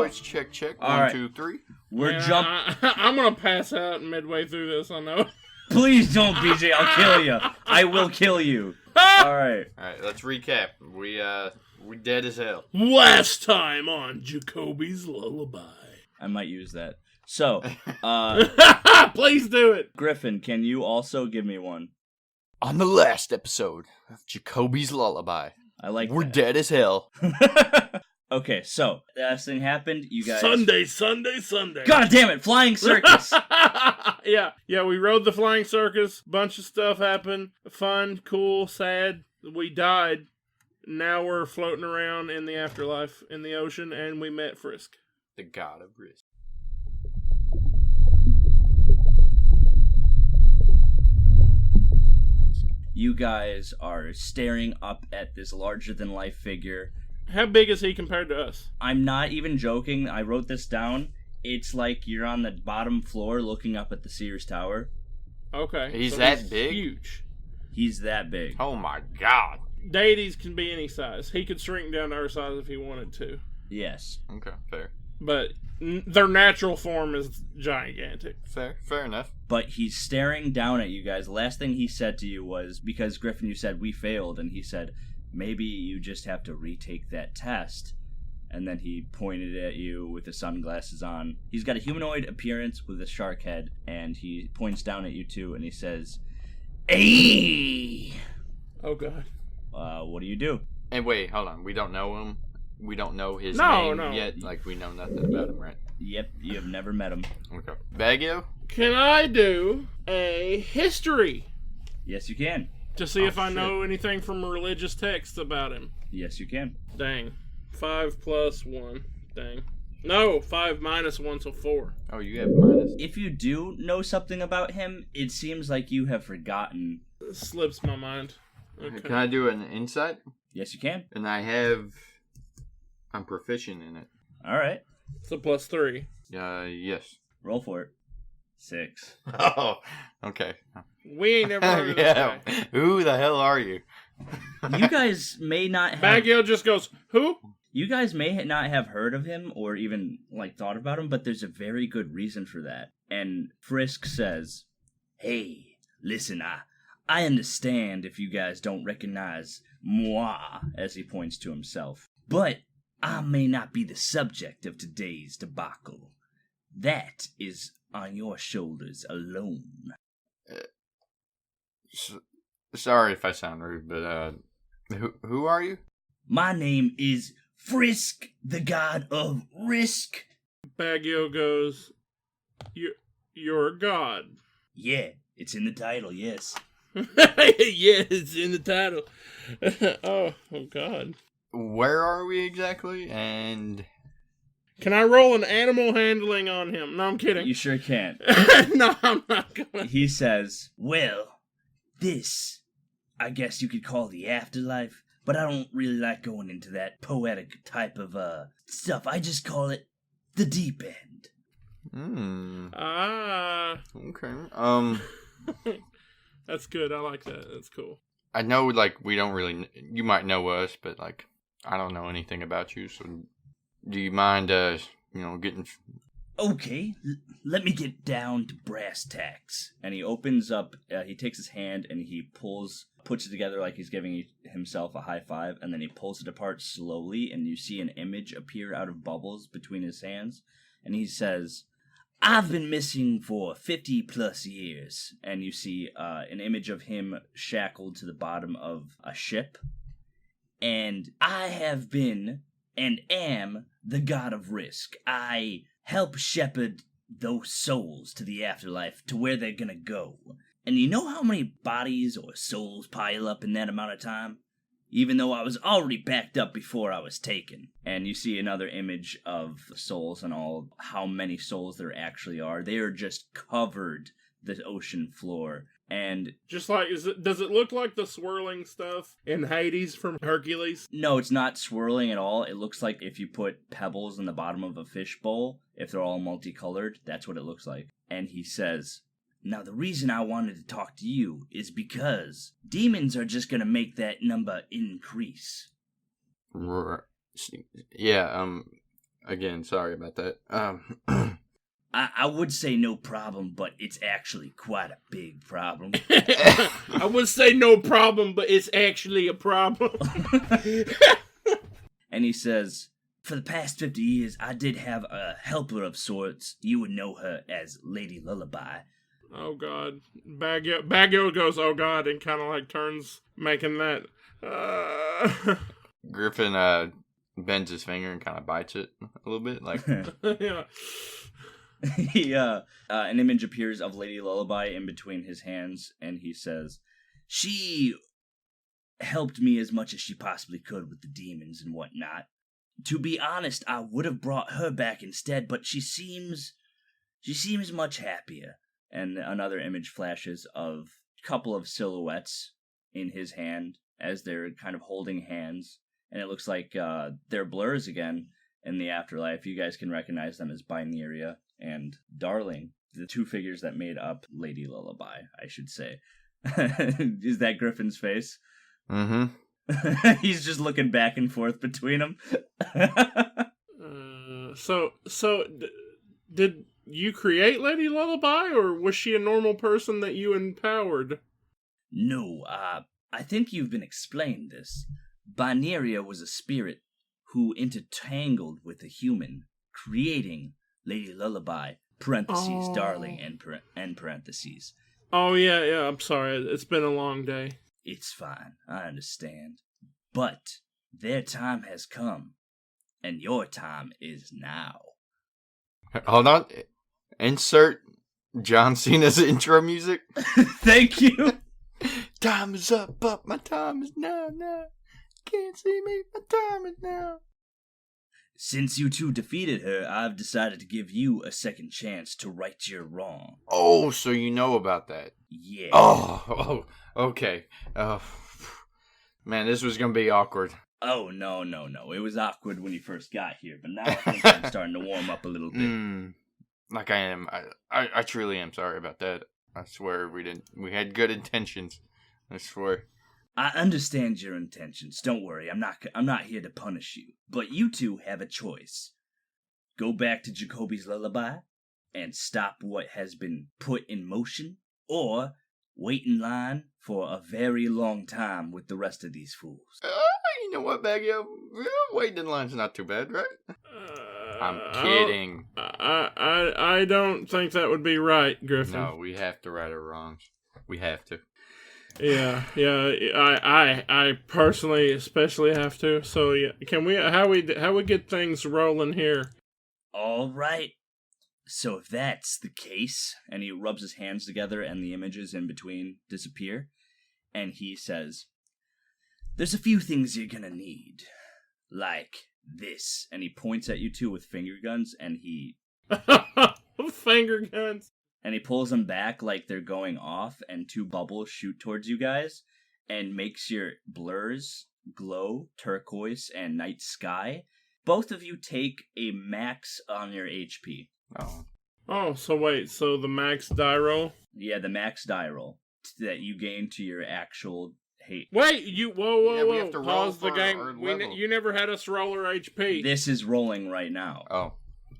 boys. Check, check. All 1, right. 2, 3. I'm gonna pass out midway through this. I know. Please don't, BJ. I'll kill you. I will kill you. All right. All right, let's recap. We're dead as hell. Last time on Jacobi's Lullaby. I might use that. So, Please do it. Griffin, can you also give me one? On the last episode of Jacobi's Lullaby, I like we're that. dead as hell. Okay, so, last thing happened, you guys... Sunday. God damn it, flying circus! Yeah, we rode the flying circus. Bunch of stuff happened. Fun, cool, sad. We died. Now we're floating around in the afterlife in the ocean, and we met Frisk. The god of risk. You guys are staring up at this larger-than-life figure. How big is he compared to us? I'm not even joking. I wrote this down. It's like you're on the bottom floor looking up at the Sears Tower. Okay. He's that big? Huge. He's that big. Oh my god. Deities can be any size. He could shrink down to our size if he wanted to. Yes. Okay, fair. But their natural form is gigantic. Fair enough. But he's staring down at you guys. Last thing he said to you was, because Griffin, you said, we failed, and he said, maybe you just have to retake that test. And then he pointed at you with the sunglasses on. He's got a humanoid appearance with a shark head, and he points down at you too, and he says, "Hey!" Oh, God. What do you do? And wait, hold on. We don't know him? We don't know his No. name yet? Like, we know nothing about him, right? Yep, you have never met him. Okay. Baggio? Can I do a history Yes, you can. to see if I shit. know anything from religious texts about him? Yes, you can. Dang. 5 plus 1. Dang. No, 5 minus 1, so 4. Oh, you have minus? If you do know something about him, it seems like you have forgotten. It slips my mind. Okay. Can I do an insight? Yes, you can. And I'm proficient in it. All right. So plus 3. Yes. Roll for it. 6. Oh, okay. We ain't never heard of this Yeah. guy. Who the hell are you? You guys may not have... Baggio just goes, who? You guys may not have heard of him or even, thought about him, but there's a very good reason for that. And Frisk says, "Hey, listen, I understand if you guys don't recognize moi," as he points to himself. "But I may not be the subject of today's debacle. That is on your shoulders alone." Sorry if I sound rude, but who are you? "My name is Frisk, the god of risk." Baggio goes, you're a god. Yeah, it's in the title, yes. Yeah, it's in the title. oh, God. Where are we exactly? And Can I roll an animal handling on him? No, I'm kidding. You sure can. No, I'm not gonna. He says, "Well, this, I guess you could call the afterlife, but I don't really like going into that poetic type of stuff. I just call it the deep end." Okay. That's good. I like that. That's cool. I know, we don't really... You might know us, but, I don't know anything about you, so... Do you mind, getting... Okay, let me get down to brass tacks. And he opens up, he takes his hand and he puts it together like he's giving himself a high five, and then he pulls it apart slowly, and you see an image appear out of bubbles between his hands, and he says, "I've been missing for 50 plus years." And you see an image of him shackled to the bottom of a ship. "And I have been and am the god of risk. I help shepherd those souls to the afterlife, to where they're gonna go. And you know how many bodies or souls pile up in that amount of time? Even though I was already backed up before I was taken." And you see another image of souls and all, how many souls there actually are. They are just covered the ocean floor. And Just like, does it look like the swirling stuff in Hades from Hercules? no, it's not swirling at all. It looks like if you put pebbles in the bottom of a fish bowl, if they're all multicolored, that's what it looks like. And he says, "Now the reason I wanted to talk to you is because demons are just gonna make that number increase." Yeah, Again, sorry about that. I would say no problem, but it's actually quite a big problem. I would say no problem, but it's actually a problem. And he says, for the past 50 years, I did have a helper of sorts. You would know her as Lady Lullaby. Oh, God. Baggio goes, oh, God, and kind of like turns, making that. Griffin bends his finger and kind of bites it a little bit. Like, Yeah. An image appears of Lady Lullaby in between his hands, and he says, she helped me as much as she possibly could with the demons and whatnot. To be honest, I would have brought her back instead, but she seems much happier. And another image flashes of a couple of silhouettes in his hand as they're kind of holding hands, and it looks like they're blurs again in the afterlife. You guys can recognize them as Bineria and Darling, the two figures that made up Lady Lullaby, I should say. Is that Griffin's face? mm-hmm. He's just looking back and forth between them. Did you create Lady Lullaby, or was she a normal person that you empowered? No, I think you've been explained this. Bineria was a spirit who intertangled with a human, creating Lady Lullaby, parentheses, Darling, and parentheses. Oh, yeah, I'm sorry. It's been a long day. It's fine, I understand. But their time has come, and your time is now. Hold on. Insert John Cena's intro music. Thank you. Time is up, my time is now. Can't see me, my time is now. Since you two defeated her, I've decided to give you a second chance to right your wrong. Oh, so you know about that? Yeah. Oh, okay. Man, this was gonna be awkward. Oh, no. It was awkward when you first got here, but now I think I'm starting to warm up a little bit. Like I am. I truly am sorry about that. I swear we had good intentions. I swear. I understand your intentions. Don't worry. I'm not here to punish you. But you two have a choice. Go back to Jacobi's Lullaby and stop what has been put in motion, or wait in line for a very long time with the rest of these fools. You know what, Baggio? Waiting in line's not too bad, right? I'm kidding. I don't think that would be right, Griffin. No, we have to right our wrongs. We have to. Yeah. I personally especially have to. So yeah, can we? How we get things rolling here? All right. So if that's the case, and he rubs his hands together, and the images in between disappear, and he says, "There's a few things you're gonna need, like this." And he points at you two with finger guns, and he finger guns. And he pulls them back like they're going off, and two bubbles shoot towards you guys, and makes your blurs glow turquoise and night sky. Both of you take a max on your HP. Oh, so wait, so the max die roll? Yeah, the max die roll that you gain to your actual hate. Wait, whoa, Yeah, we have to pause the roll for game. our level. You never had us roll our HP. This is rolling right now.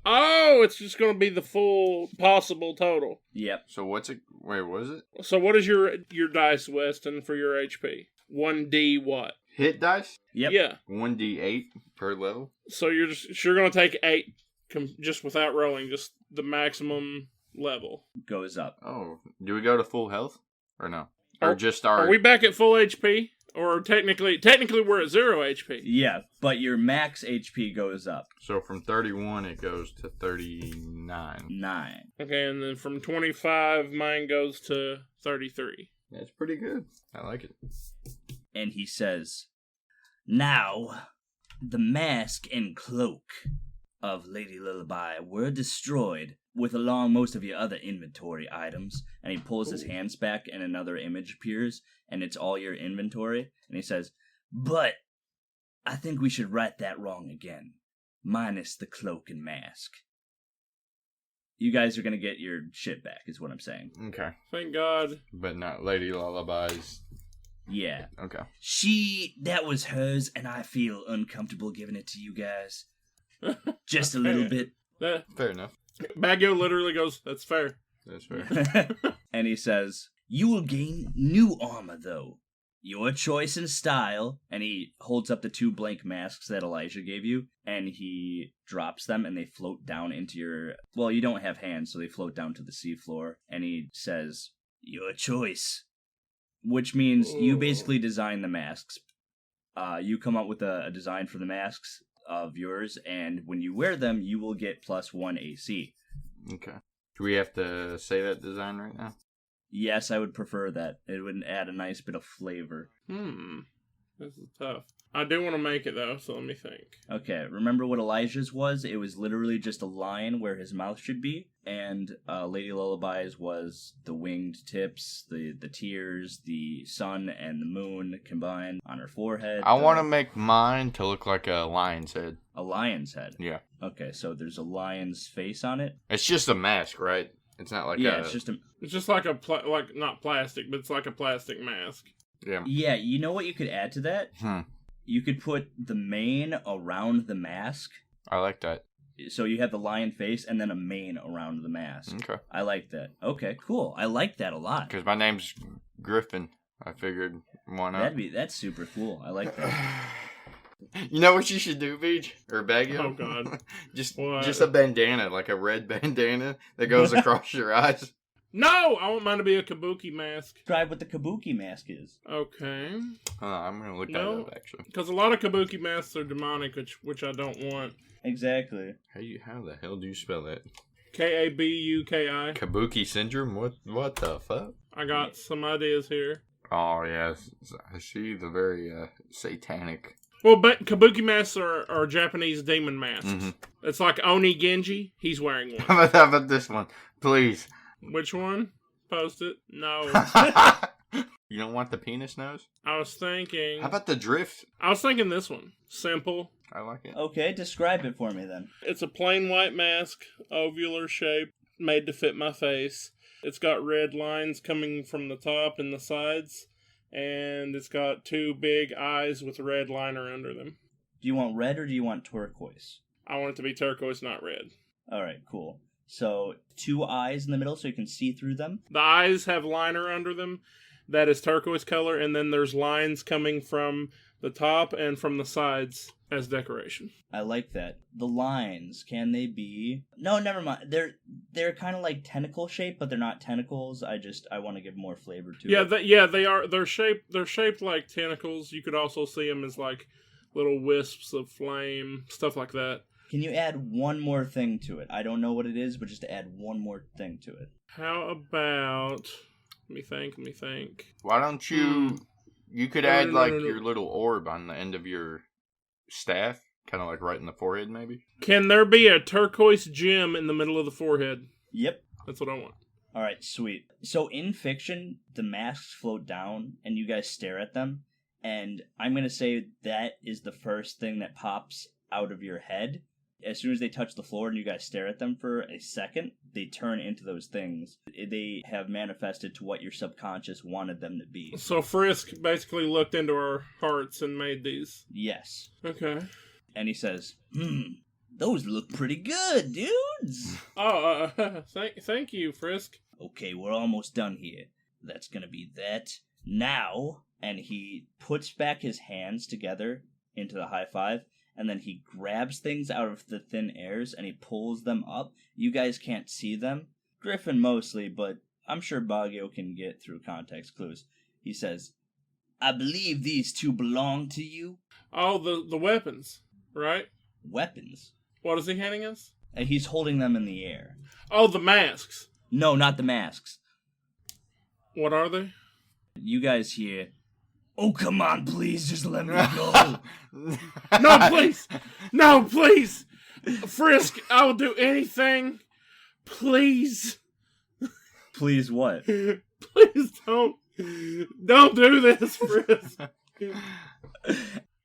Oh, it's just going to be the full possible total. Yep. So what's it? Wait, what is it? So what is your dice, Weston, for your HP? 1D what? Hit dice? Yep. Yeah. 1d8 per level. So you're going to take 8 just without rolling, just the maximum level. Goes up. Oh, do we go to full health? Or no? Or just our... Are we back at full HP? Or technically we're at 0 HP. Yeah, but your max HP goes up. So from 31, it goes to 39. 9. Okay, and then from 25, mine goes to 33. That's pretty good. I like it. And he says, "Now, the mask and cloak of Lady Lullaby were destroyed with along most of your other inventory items." And he pulls his hands back and another image appears, and it's all your inventory. And he says, "But I think we should right that wrong again, minus the cloak and mask. You guys are going to get your shit back, is what I'm saying." Okay. Thank God. But not Lady Lullaby's. Yeah. Okay. That was hers, and I feel uncomfortable giving it to you guys. Just a little bit. Fair enough. Baggio literally goes, "That's fair." That's fair. And he says, "You will gain new armor, though. Your choice and style." And he holds up the 2 blank masks that Elijah gave you, and he drops them, and they float down into your... Well, you don't have hands, so they float down to the seafloor. And he says, "Your choice." Which means you basically design the masks. You come up with a design for the masks of yours, and when you wear them, you will get +1 AC. Okay. Do we have to say that design right now? Yes, I would prefer that. It would add a nice bit of flavor. This is tough. I do want to make it, though, so let me think. Okay, remember what Elijah's was? It was literally just a line where his mouth should be, and Lady Lullaby's was the winged tips, the tears, the sun and the moon combined on her forehead. I want to make mine to look like a lion's head. A lion's head? Yeah. Okay, so there's a lion's face on it? It's just a mask, right? It's not like it's just a... It's just like not plastic, but it's like a plastic mask. Yeah. Yeah, you know what you could add to that? You could put the mane around the mask. I like that. So you have the lion face and then a mane around the mask. Okay. I like that. Okay, cool. I like that a lot. Because my name's Griffin. I figured, why not? That's super cool. I like that. You know what you should do, Beach? Or Baggio? Oh, God. just What? a bandana, like a red bandana that goes across your eyes. No! I want mine to be a kabuki mask. Describe what the kabuki mask is. Okay. I'm going to look that up, actually. Because a lot of kabuki masks are demonic, which I don't want. Exactly. How the hell do you spell that? Kabuki. Kabuki syndrome? What the fuck? I got some ideas here. Oh, yes. I see the very satanic. Well, but kabuki masks are Japanese demon masks. Mm-hmm. It's like Oni Genji. He's wearing one. How about this one? Please. Which one? Post it. No. You don't want the penis nose? I was thinking... How about the drift? I was thinking this one. Simple. I like it. Okay, describe it for me then. It's a plain white mask, ovular shape, made to fit my face. It's got red lines coming from the top and the sides, and it's got 2 big eyes with a red liner under them. Do you want red or do you want turquoise? I want it to be turquoise, not red. Alright, cool. So, 2 eyes in the middle so you can see through them? The eyes have liner under them that is turquoise color, and then there's lines coming from the top and from the sides as decoration. I like that. The lines, can they be... No, never mind. They're kind of like tentacle shaped, but they're not tentacles. I want to give more flavor to it. They are. They're shaped like tentacles. You could also see them as like little wisps of flame, stuff like that. Can you add one more thing to it? I don't know what it is, but just add one more thing to it. How about... Let me think. Why don't you... You could add your little orb on the end of your staff. Kind of like right in the forehead, maybe? Can there be a turquoise gem in the middle of the forehead? Yep. That's what I want. Alright, sweet. So in fiction, the masks float down, and you guys stare at them. And I'm going to say that is the first thing that pops out of your head. As soon as they touch the floor and you guys stare at them for a second, they turn into those things. They have manifested to what your subconscious wanted them to be. So Frisk basically looked into our hearts and made these. Yes. Okay. And he says, those look pretty good, dudes. Thank you, Frisk. Okay, we're almost done here. That's gonna be that. Now, and he puts back his hands together into the high five. And then he grabs things out of the thin airs and he pulls them up. You guys can't see them. Griffin mostly, but I'm sure Baggio can get through context clues. He says, I believe these 2 belong to you. Oh, the weapons, right? Weapons? What is he handing us? And he's holding them in the air. Oh, the masks. No, not the masks. What are they? You guys hear, oh, come on, please, just let me go. No, please! No, please! Frisk, I will do anything. Please. Please what? Please don't do this, Frisk.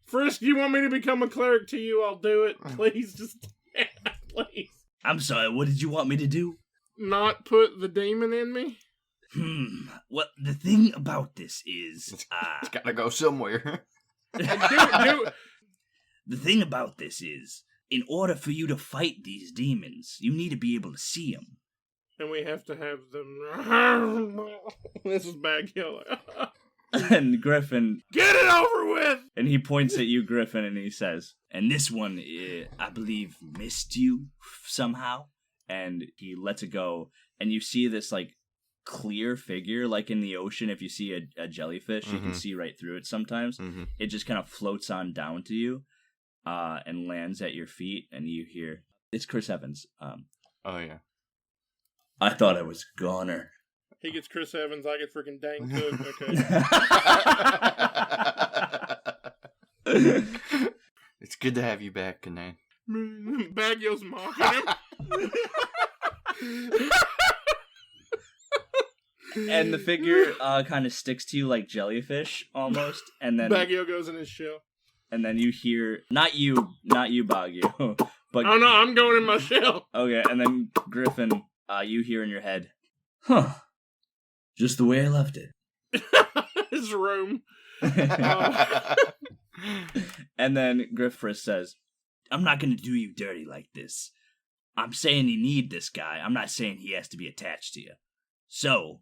Frisk, you want me to become a cleric to you? I'll do it. Please, just... please. I'm sorry, what did you want me to do? Not put the demon in me? Well, the thing about this is... It's gotta go somewhere. Do The thing about this is, in order for you to fight these demons, you need to be able to see them. And we have to have them. This is bad yelling. And Griffin... Get it over with! And he points at you, Griffin, and he says, and this one, I believe, missed you somehow. And he lets it go. And you see this, like, clear figure, like in the ocean. If you see a jellyfish, you can see right through it sometimes. It just kind of floats on down to you and lands at your feet. And you hear, it's Chris Evans. Oh, yeah. I thought I was a goner. He gets Chris Evans, I get freaking Dane Cook. Okay. It's good to have you back, Kanan. Baggio's mocking him. And the figure kind of sticks to you like jellyfish, almost. And then Baggio goes in his shell. And then you hear, not you, Baggio, but... Oh, no, I'm going in my shell. Okay, and then Griffin, you hear in your head, huh, just the way I left it. His room. And then Griffin says, I'm not going to do you dirty like this. I'm saying you need this guy. I'm not saying he has to be attached to you. So,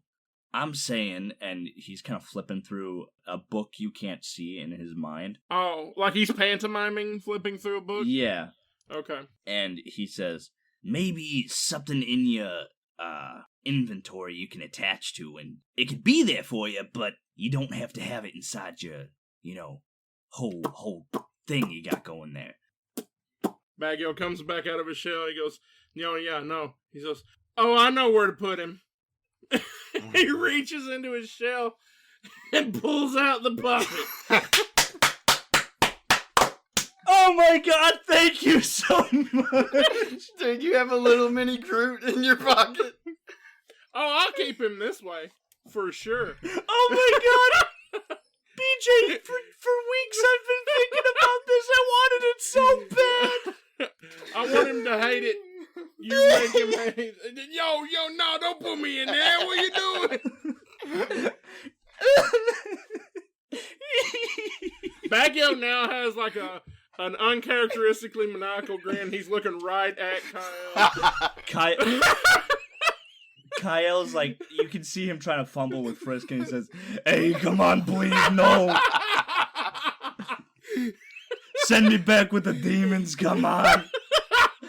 I'm saying, and he's kind of flipping through a book you can't see in his mind. Oh, like he's pantomiming, flipping through a book? Yeah. Okay. And he says, maybe something in your inventory you can attach to, and it could be there for you, but you don't have to have it inside your, whole thing you got going there. Baggio comes back out of his shell. He goes, no. He goes, oh, I know where to put him. He reaches into his shell and pulls out the puppet. Oh my god, thank you so much! Dude, you have a little mini Groot in your pocket. Oh, I'll keep him this way. For sure. Oh my god! BJ, for weeks I've been thinking about this. I wanted it so bad. I want him to hate it. You make him hate it. Yo, no, don't put me in there. What you doing? Baggio now has like an uncharacteristically maniacal grin. He's looking right at Kyle. Kyle's like, you can see him trying to fumble with Frisk, and he says, hey, come on, please, no. Send me back with the demons, come on.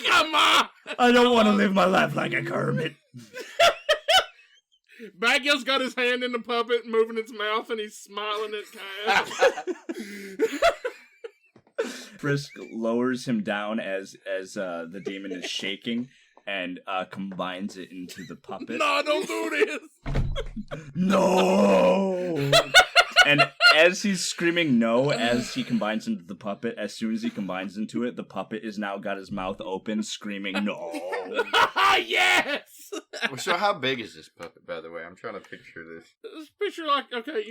Come on. I don't want to live my life like a Kermit. Baggio's got his hand in the puppet, moving its mouth, and he's smiling at Kyle. Frisk lowers him down as the demon is shaking, and combines it into the puppet. No, don't do this! No! And as he's screaming no, as he combines into the puppet, as soon as he combines into it, the puppet is now got his mouth open, screaming no. Yes! So how big is this puppet, by the way? I'm trying to picture this. This picture like, okay,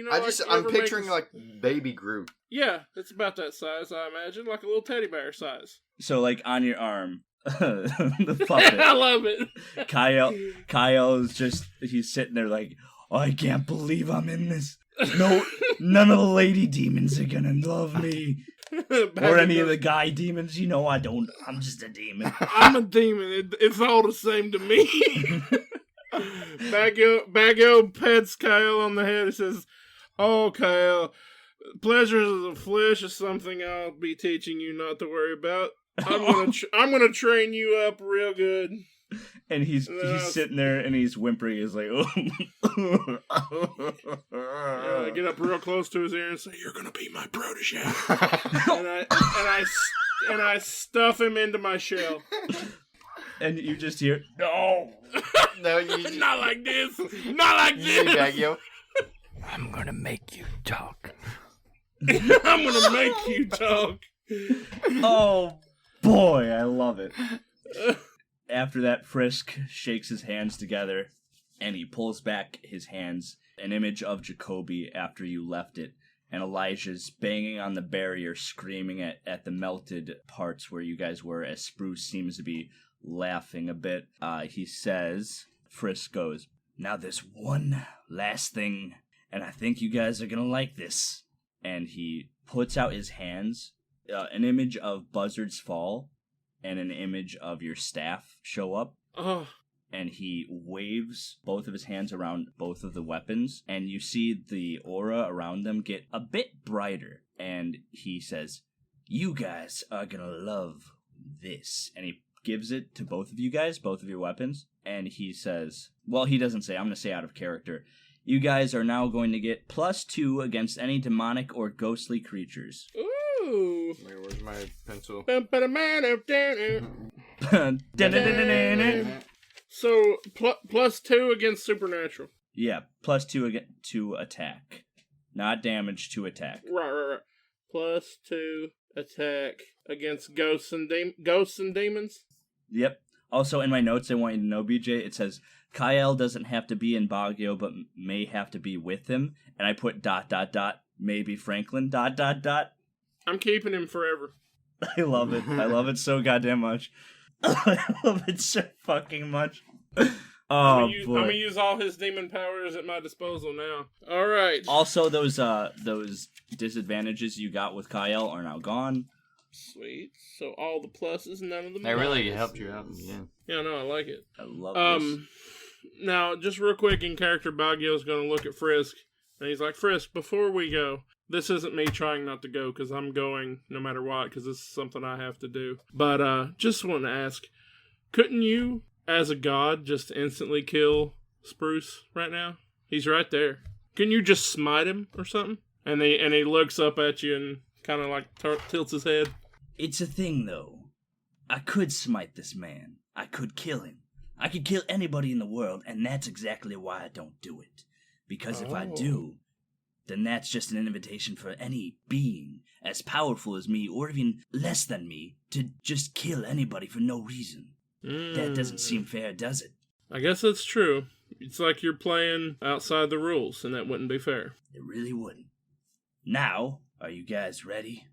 I'm picturing like baby Groot. Yeah, it's about that size, I imagine, like a little teddy bear size. So like on your arm, the puppet. I love it. Kyle is just, he's sitting there like, oh, I can't believe I'm in this. No, none of the lady demons are gonna love me. Or any of the guy demons, I don't. I'm just a demon. I'm a demon. It's all the same to me. Baggio pets Kyle on the head and says, oh, Kyle, pleasures of the flesh is something I'll be teaching you not to worry about. I'm gonna train you up real good. And he's sitting there and he's whimpering. He's like, I get up real close to his ear and say, "You're gonna be my protege." and I stuff him into my shell. And you just hear, no, you not like this, not like this. Baggio. I'm gonna make you talk. I'm gonna make you talk. Oh boy, I love it. After that, Frisk shakes his hands together, and he pulls back his hands, an image of Jacobi after you left it, and Elijah's banging on the barrier, screaming at the melted parts where you guys were, as Spruce seems to be laughing a bit. He says, Frisk goes, now there's one last thing, and I think you guys are gonna like this. And he puts out his hands, an image of Buzzard's Fall, and an image of your staff show up. Oh, And he waves both of his hands around both of the weapons, and you see the aura around them get a bit brighter. And he says, "You guys are gonna love this." And he gives it to both of you guys, both of your weapons. And he says, well, he doesn't say, I'm gonna say out of character, "You guys are now going to get +2 against any demonic or ghostly creatures." ooh. Wait, where's my pencil? So, +2 against supernatural. Yeah, +2 to attack. Not damage, to attack. Right. +2 attack against ghosts and demons. Yep. Also, in my notes, I want you to know, BJ, it says, Kyle doesn't have to be in Baguio, but may have to be with him. And I put ... maybe Franklin ... I'm keeping him forever. I love it. I love it so goddamn much. I love it so fucking much. I'm gonna use all his demon powers at my disposal now. All right. Also, those disadvantages you got with Kyle are now gone. Sweet. So all the pluses, none of the minuses. That really helped you out in the end. Yeah, no, I like it. I love this. Now, just real quick, in character, Baguio's gonna look at Frisk, and he's like, "Frisk, before we go, this isn't me trying not to go, because I'm going no matter what, because this is something I have to do. But, just want to ask, couldn't you, as a god, just instantly kill Spruce right now? He's right there. Couldn't you just smite him or something?" And he looks up at you and kind of like tilts his head. It's a thing, though. I could smite this man. I could kill him. I could kill anybody in the world, and that's exactly why I don't do it. Because if I do, then that's just an invitation for any being as powerful as me, or even less than me, to just kill anybody for no reason. That doesn't seem fair, does it? I guess that's true. It's like you're playing outside the rules, and that wouldn't be fair. It really wouldn't. Now, are you guys ready?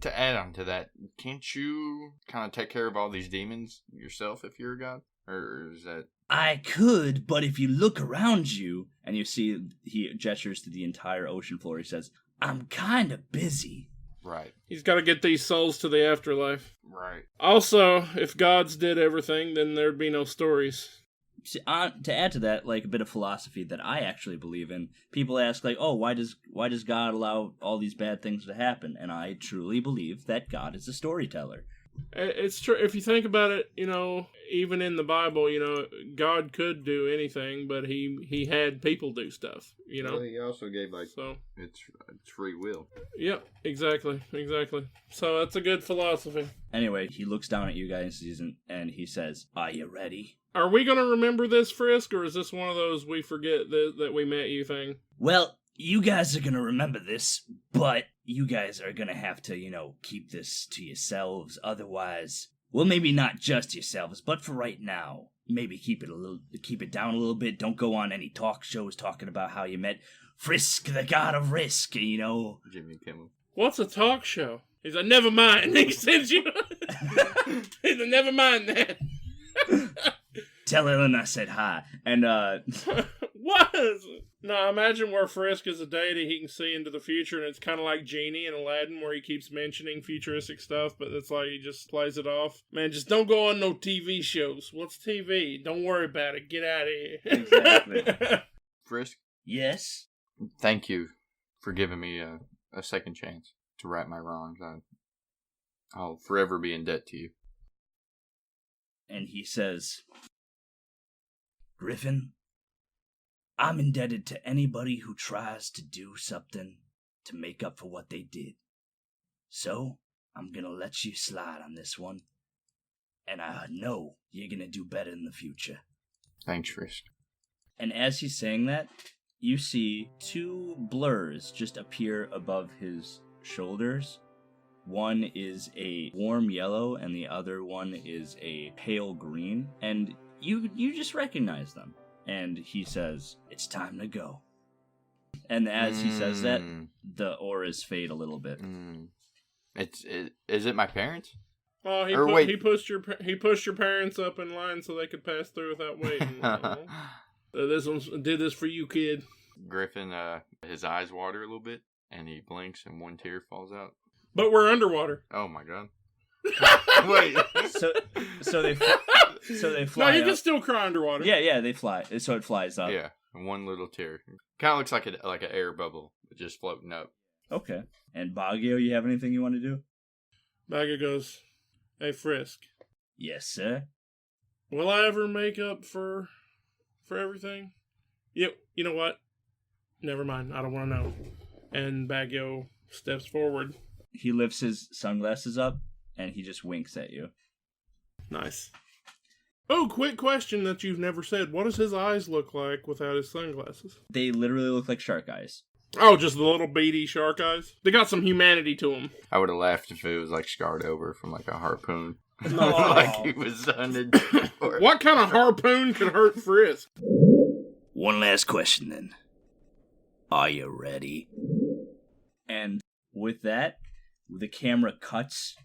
To add on to that, can't you kind of take care of all these demons yourself if you're a god? Or is that... I could, but if you look around you, and you see, he gestures to the entire ocean floor, he says, I'm kind of busy. Right. He's got to get these souls to the afterlife. Right. Also, if gods did everything, then there'd be no stories. See, to add to that, like a bit of philosophy that I actually believe in, people ask, like, oh, why does God allow all these bad things to happen? And I truly believe that God is a storyteller. It's true. If you think about it, even in the Bible, God could do anything, but he had people do stuff, Well, he also gave, so it's free will. Yep, exactly. So that's a good philosophy. Anyway, he looks down at you guys and he says, are you ready? Are we going to remember this, Frisk, or is this one of those we forget that we met you thing? Well, you guys are going to remember this, but you guys are going to have to, keep this to yourselves. Otherwise, well, maybe not just yourselves, but for right now, maybe keep it down a little bit. Don't go on any talk shows talking about how you met Frisk, the god of risk, Jimmy Kimmel. What's a talk show? He's like, never mind. He sends you. He's like, never mind that. Tell Ellen I said hi. And, What? No, imagine where Frisk is a deity, he can see into the future, and it's kind of like Genie in Aladdin, where he keeps mentioning futuristic stuff, but it's like he just plays it off. Man, just don't go on no TV shows. What's TV? Don't worry about it. Get out of here. Exactly. Frisk? Yes? Thank you for giving me a second chance to right my wrongs. I'll forever be in debt to you. And he says, Griffin, I'm indebted to anybody who tries to do something to make up for what they did. So, I'm gonna let you slide on this one. And I know you're gonna do better in the future. Thanks, Frisk. And as he's saying that, you see two blurs just appear above his shoulders. One is a warm yellow, and the other one is a pale green. And you just recognize them. And he says, it's time to go. And as he says that, the auras fade a little bit. Is it my parents? Oh, he pushed your parents up in line so they could pass through without waiting. This one did this for you, kid. Griffin, his eyes water a little bit, and he blinks, and one tear falls out. But we're underwater. Oh my god. Wait. So they fly. No, you up. can still cry underwater. Yeah, they fly. So it flies up. Yeah, one little tear. Kind of looks like an air bubble, just floating up. Okay. And Baggio, you have anything you want to do? Bagger goes, "Hey, Frisk, Yes, sir. will I ever make up for everything?" Yep. You know what? Never mind. I don't want to know. And Baggio steps forward. He lifts his sunglasses up and he just winks at you. Nice. Oh, quick question that you've never said. What does his eyes look like without his sunglasses? They literally look like shark eyes. Oh, just the little beady shark eyes? They got some humanity to them. I would have laughed if it was like scarred over from like a harpoon. No. Like he was hunted. What kind of harpoon could hurt Frisk? One last question then. Are you ready? And with that, the camera cuts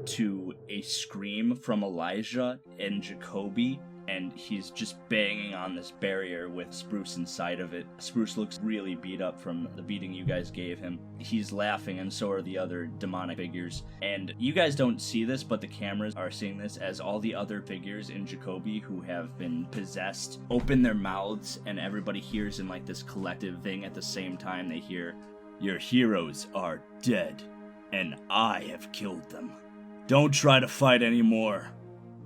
to a scream from Elijah and Jacobi, and he's just banging on this barrier with Spruce inside of it. Spruce looks really beat up from the beating you guys gave him. He's laughing, and so are the other demonic figures. And you guys don't see this, but the cameras are seeing this as all the other figures in Jacobi who have been possessed open their mouths, and everybody hears in like this collective thing at the same time. They hear, "Your heroes are dead, and I have killed them. Don't try to fight anymore.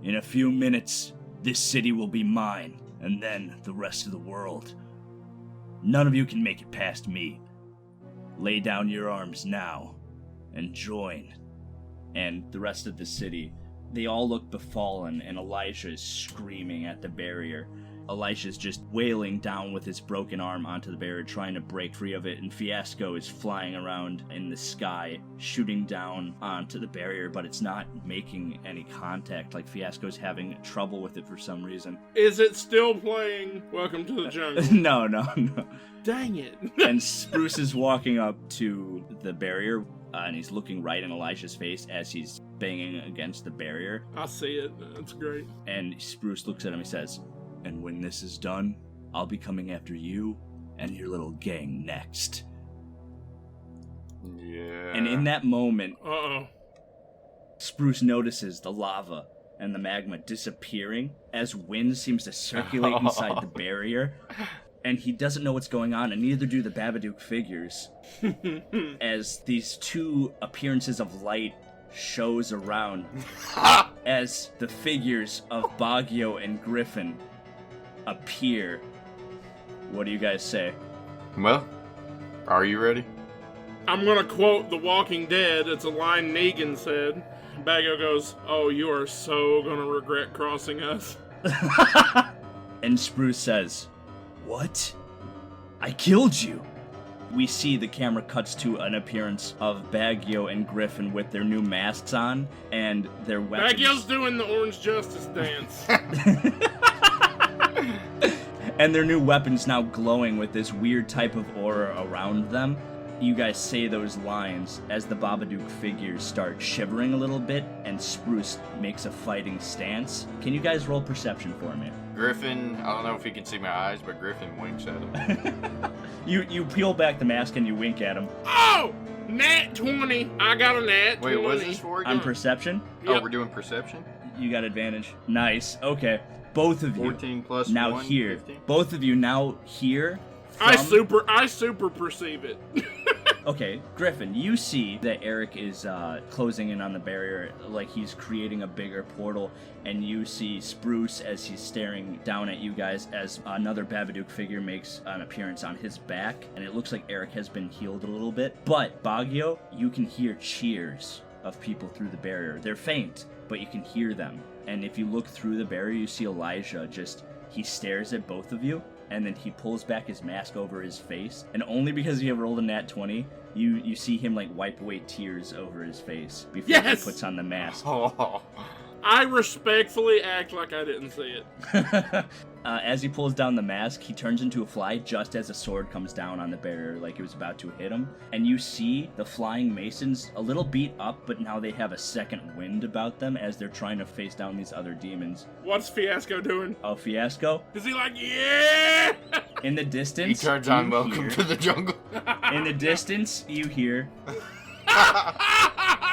In a few minutes, this city will be mine, and then the rest of the world. None of you can make it past me. Lay down your arms now, and join." And the rest of the city, they all look befallen, and Elijah is screaming at the barrier. Elijah's just wailing down with his broken arm onto the barrier, trying to break free of it, and Fiasco is flying around in the sky, shooting down onto the barrier, but it's not making any contact. Like, Fiasco's having trouble with it for some reason. Is it still playing Welcome to the Jungle? No. Dang it. And Spruce is walking up to the barrier, and he's looking right in Elijah's face as he's banging against the barrier. I see it. That's great. And Spruce looks at him and says, "And when this is done, I'll be coming after you and your little gang next." Yeah. And in that moment, Uh-oh. Spruce notices the lava and the magma disappearing as wind seems to circulate inside the barrier. And he doesn't know what's going on, and neither do the Babadook figures. As these two appearances of light shows around, as the figures of Baggio and Griffin appear. What do you guys say? Well, are you ready? I'm gonna quote The Walking Dead. It's a line Negan said. Baggio goes, "Oh, you are so gonna regret crossing us." And Spruce says, "What? I killed you." We see the camera cuts to an appearance of Baggio and Griffin with their new masks on and their weapons. Baggio's doing the Orange Justice dance. And their new weapons now glowing with this weird type of aura around them. You guys say those lines as the Babadook figures start shivering a little bit and Spruce makes a fighting stance. Can you guys roll perception for me? Griffin, I don't know if he can see my eyes, but Griffin winks at him. You peel back the mask and you wink at him. Oh! Nat 20. I got a nat 20. Wait, what's this for again? On perception, Oh, Yep. we're doing perception? you got advantage. Nice. Okay. Both of you 14 plus now 1, here. 15? Both of you now here. I from- super perceive it. Okay, Griffin, you see that Eric is closing in on the barrier, like he's creating a bigger portal, and you see Spruce as he's staring down at you guys as another Babadook figure makes an appearance on his back, and it looks like Eric has been healed a little bit. But, Baggio, you can hear cheers of people through the barrier. They're faint, but you can hear them. And if you look through the barrier, you see Elijah he stares at both of you, and then he pulls back his mask over his face, and only because you have rolled a nat 20, you see him like wipe away tears over his face before Yes! he puts on the mask. Oh. I respectfully act like I didn't see it. As he pulls down the mask, he turns into a fly just as a sword comes down on the barrier like it was about to hit him. And you see the flying masons a little beat up, but now they have a second wind about them as they're trying to face down these other demons. What's Fiasco doing? Oh, Fiasco? Is he like, yeah? In the He distance, turns on you Welcome hear- to the Jungle. In the distance, you hear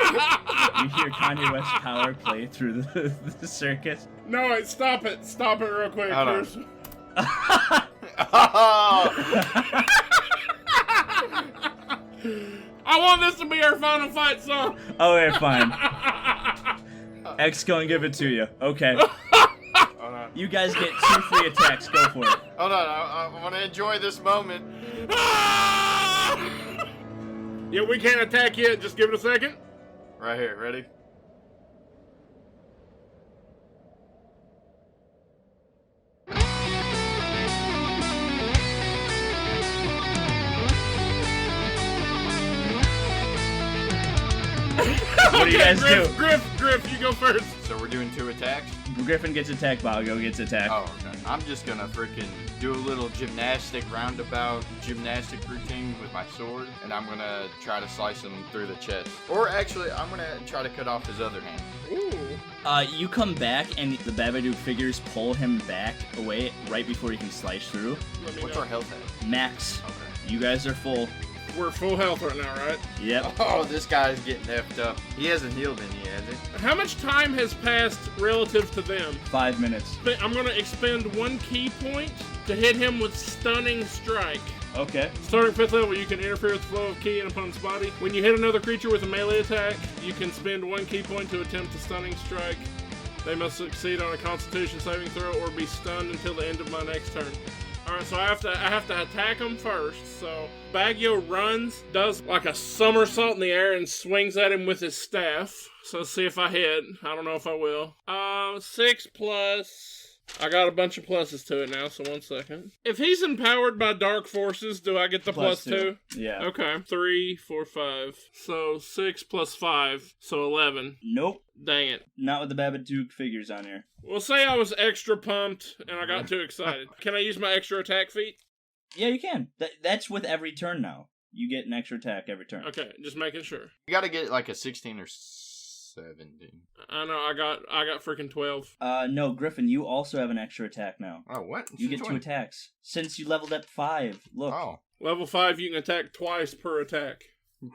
You hear Kanye West Power play through the circus. No, wait, stop it. Stop it real quick. Hold on. Here's- I want this to be our final fight song. Okay, fine. X gonna give it to you. Okay. Hold on. You guys get 2 free attacks. Go for it. Hold on. I want to enjoy this moment. Yeah, we can't attack yet. Just give it a second. Right here. Ready? What do you guys do? Griff, you go first. So we're doing 2 attacks? Griffin gets attacked. Bago gets attacked. Oh, okay. I'm just gonna freaking do a little roundabout gymnastic routine with my sword, and I'm gonna try to slice him through the chest. Or actually, I'm gonna try to cut off his other hand. Ooh. You come back, and the Babadook figures pull him back away right before he can slice through. Let me What's know. our health at? Max, Okay. you guys are full. We're full health right now, right? Yep. Oh, this guy's getting effed up. He hasn't healed any, has he? How much time has passed relative to them? 5 minutes. I'm gonna expend 1 key point to hit him with Stunning Strike. Okay. Starting 5th level, you can interfere with the flow of ki in an opponent's body. When you hit another creature with a melee attack, you can spend 1 key point to attempt a Stunning Strike. They must succeed on a Constitution saving throw or be stunned until the end of my next turn. Alright, so I have to attack him first. So Baggio runs, does like a somersault in the air, and swings at him with his staff. So let's see if I hit. I don't know if I will. 6 plus. I got a bunch of pluses to it now, so 1 second. If he's empowered by dark forces, do I get the plus 2? Yeah. Okay. 3, 4, 5. So 6 plus 5, so 11. Nope. Dang it. Not with the Babadook figures on here. Well, say I was extra pumped and I got too excited. Can I use my extra attack feat? Yeah, you can. That's with every turn now. You get an extra attack every turn. Okay, just making sure. You gotta get like a 16 or 17. I know, I got freaking 12. No, Griffin, you also have an extra attack now. Oh, what? You get Since 2 when? attacks. Since you leveled up 5. Look. Oh. Level 5, you can attack twice per attack.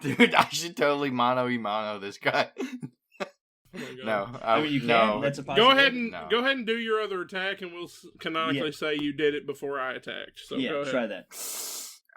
Dude, I should totally mono this guy. Oh my God. No, I mean, you can. no. That's a possibility. Go ahead and do your other attack, and we'll canonically say you did it before I attacked. So Yeah, go ahead. try that.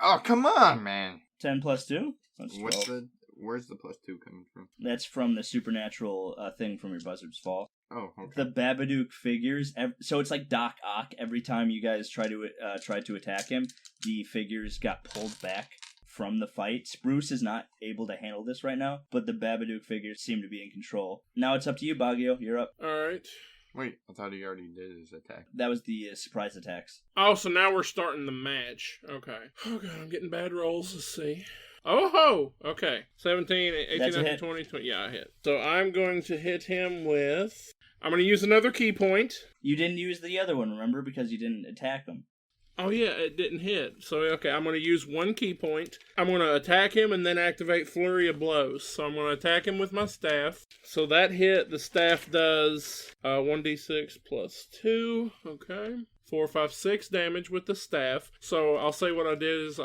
Oh, come on, man. 10 plus 2? That's 12. Where's the plus 2 coming from? That's from the supernatural thing from your Buzzard's Fall. Oh, okay. The Babadook figures, so it's like Doc Ock. Every time you guys try to attack him, the figures got pulled back from the fight. Spruce is not able to handle this right now, but the Babadook figures seem to be in control. Now it's up to you, Baggio. You're up. Alright. Wait, I thought he already did his attack. That was the surprise attacks. Oh, so now we're starting the match. Okay. Oh god, I'm getting bad rolls. Let's see. Oh ho! Okay. 17, 18, That's a 19, hit. 20, 20. Yeah, I hit. So I'm going to hit him with... I'm going to use another key point. You didn't use the other one, remember? Because you didn't attack him. Oh yeah, it didn't hit. So okay, I'm going to use 1 key point. I'm going to attack him and then activate Flurry of Blows. So I'm going to attack him with my staff. So that hit, the staff does 1d6 plus 2. Okay. 4, 5, 6 damage with the staff. So I'll say what I did is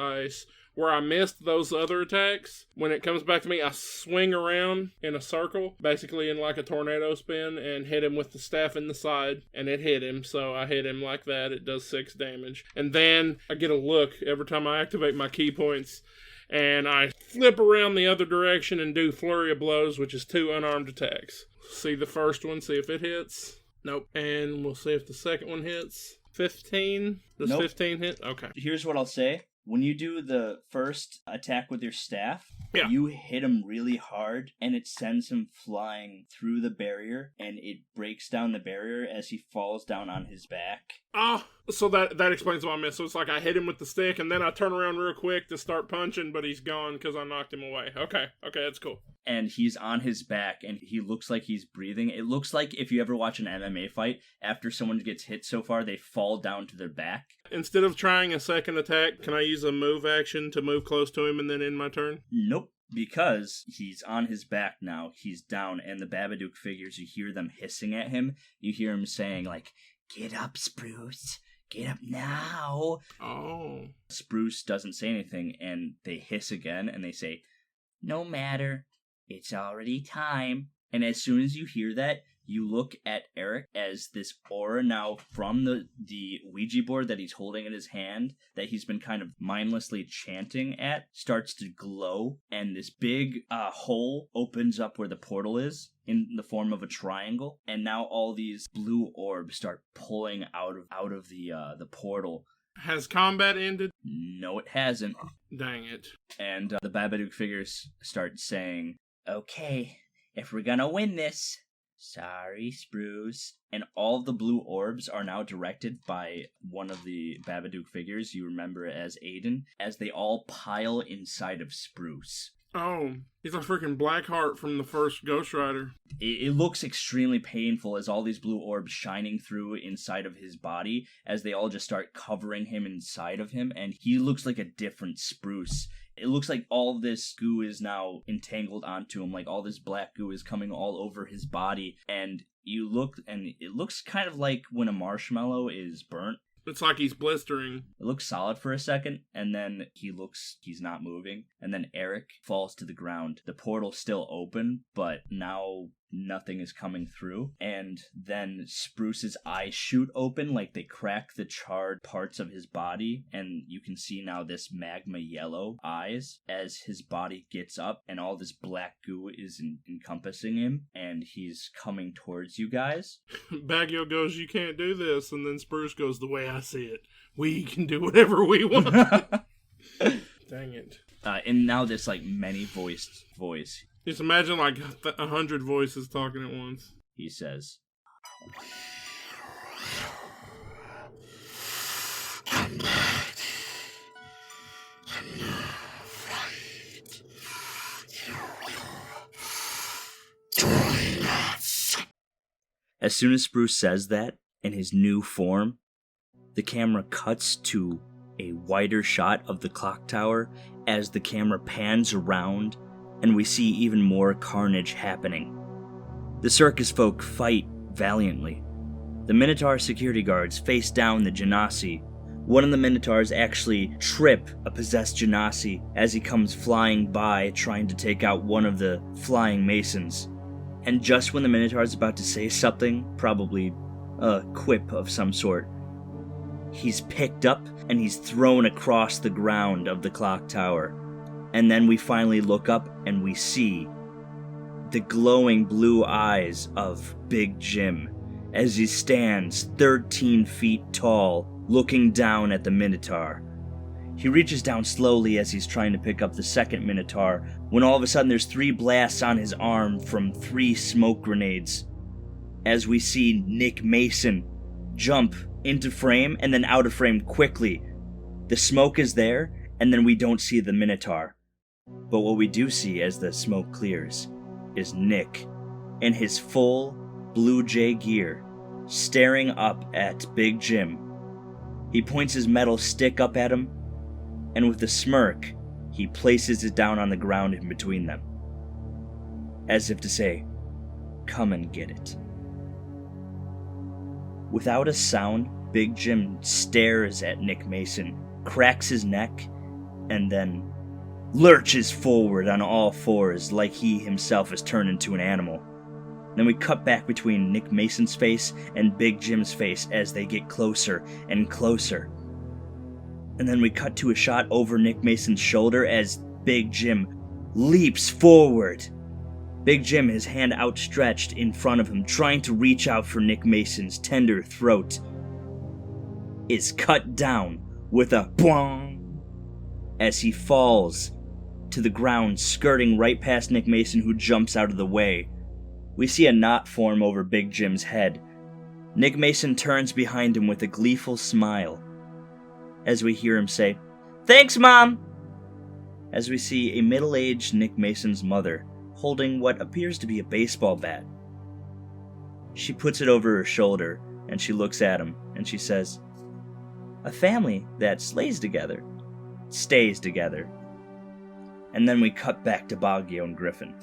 where I missed those other attacks, when it comes back to me, I swing around in a circle, basically in like a tornado spin, and hit him with the staff in the side, and it hit him, so I hit him like that. It does 6 damage. And then I get a look every time I activate my key points, and I flip around the other direction and do Flurry of Blows, which is 2 unarmed attacks. See the first one, see if it hits. Nope. And we'll see if the second one hits. 15? Does Nope. 15 hit? Okay. Here's what I'll say. When you do the first attack with your staff, Yeah. you hit him really hard, and it sends him flying through the barrier, and it breaks down the barrier as he falls down on his back. Ah, so that explains why I missed. So it's like I hit him with the stick, and then I turn around real quick to start punching, but he's gone because I knocked him away. Okay, that's cool. And he's on his back, and he looks like he's breathing. It looks like if you ever watch an MMA fight, after someone gets hit so far, they fall down to their back. Instead of trying a second attack, can I use a move action to move close to him and then end my turn? Nope. Because he's on his back now, he's down, and the Babadook figures, you hear them hissing at him. You hear him saying, like, "Get up, Spruce. Get up now." Oh. Spruce doesn't say anything, and they hiss again, and they say, "No matter. It's already time. And as soon as you hear that, you look at Eric as this aura now from the Ouija board that he's holding in his hand, that he's been kind of mindlessly chanting at, starts to glow, and this big hole opens up where the portal is in the form of a triangle, and now all these blue orbs start pulling out of the portal. Has combat ended? No, it hasn't. Dang it. And the Babadook figures start saying, "Okay, if we're gonna win this, sorry, Spruce." And all the blue orbs are now directed by one of the Babadook figures, you remember as Aiden, as they all pile inside of Spruce. Oh, he's a freaking Blackheart from the first Ghost Rider. It looks extremely painful as all these blue orbs shining through inside of his body as they all just start covering him inside of him, and he looks like a different Spruce. It looks like all this goo is now entangled onto him, like all this black goo is coming all over his body, and you look, and it looks kind of like when a marshmallow is burnt. It's like he's blistering. It looks solid for a second, and then he's not moving, and then Eric falls to the ground. The portal's still open, but now nothing is coming through, and then Spruce's eyes shoot open, like they crack the charred parts of his body, and you can see now this magma yellow eyes as his body gets up, and all this black goo is encompassing him, and he's coming towards you guys. Baggio goes, "You can't do this," and then Spruce goes, "The way I see it, we can do whatever we want." Dang it. And now this, like, many-voiced voice. Just imagine, like, 100 voices talking at once. He says, As soon as Spruce says that, in his new form, the camera cuts to a wider shot of the clock tower as the camera pans around, and we see even more carnage happening. The circus folk fight valiantly. The Minotaur security guards face down the Genasi. One of the Minotaurs actually trip a possessed Genasi as he comes flying by trying to take out one of the flying masons. And just when the Minotaur is about to say something, probably a quip of some sort, he's picked up and he's thrown across the ground of the clock tower. And then we finally look up and we see the glowing blue eyes of Big Jim as he stands 13 feet tall, looking down at the Minotaur. He reaches down slowly as he's trying to pick up the second Minotaur, when all of a sudden there's 3 blasts on his arm from 3 smoke grenades. As we see Nick Mason jump into frame and then out of frame quickly. The smoke is there, and then we don't see the Minotaur. But what we do see as the smoke clears is Nick in his full Blue Jay gear, staring up at Big Jim. He points his metal stick up at him, and with a smirk, he places it down on the ground in between them, as if to say, "Come and get it." Without a sound, Big Jim stares at Nick Mason, cracks his neck, and then lurches forward on all fours like he himself has turned into an animal. Then we cut back between Nick Mason's face and Big Jim's face as they get closer and closer. And then we cut to a shot over Nick Mason's shoulder as Big Jim leaps forward. Big Jim, his hand outstretched in front of him, trying to reach out for Nick Mason's tender throat, is cut down with a boing as he falls to the ground, skirting right past Nick Mason, who jumps out of the way. We see a knot form over Big Jim's head. Nick Mason turns behind him with a gleeful smile as we hear him say, "Thanks, Mom!" As we see a middle-aged Nick Mason's mother holding what appears to be a baseball bat. She puts it over her shoulder and she looks at him and she says, "A family that slays together stays together." And then we cut back to Baggio and Griffin.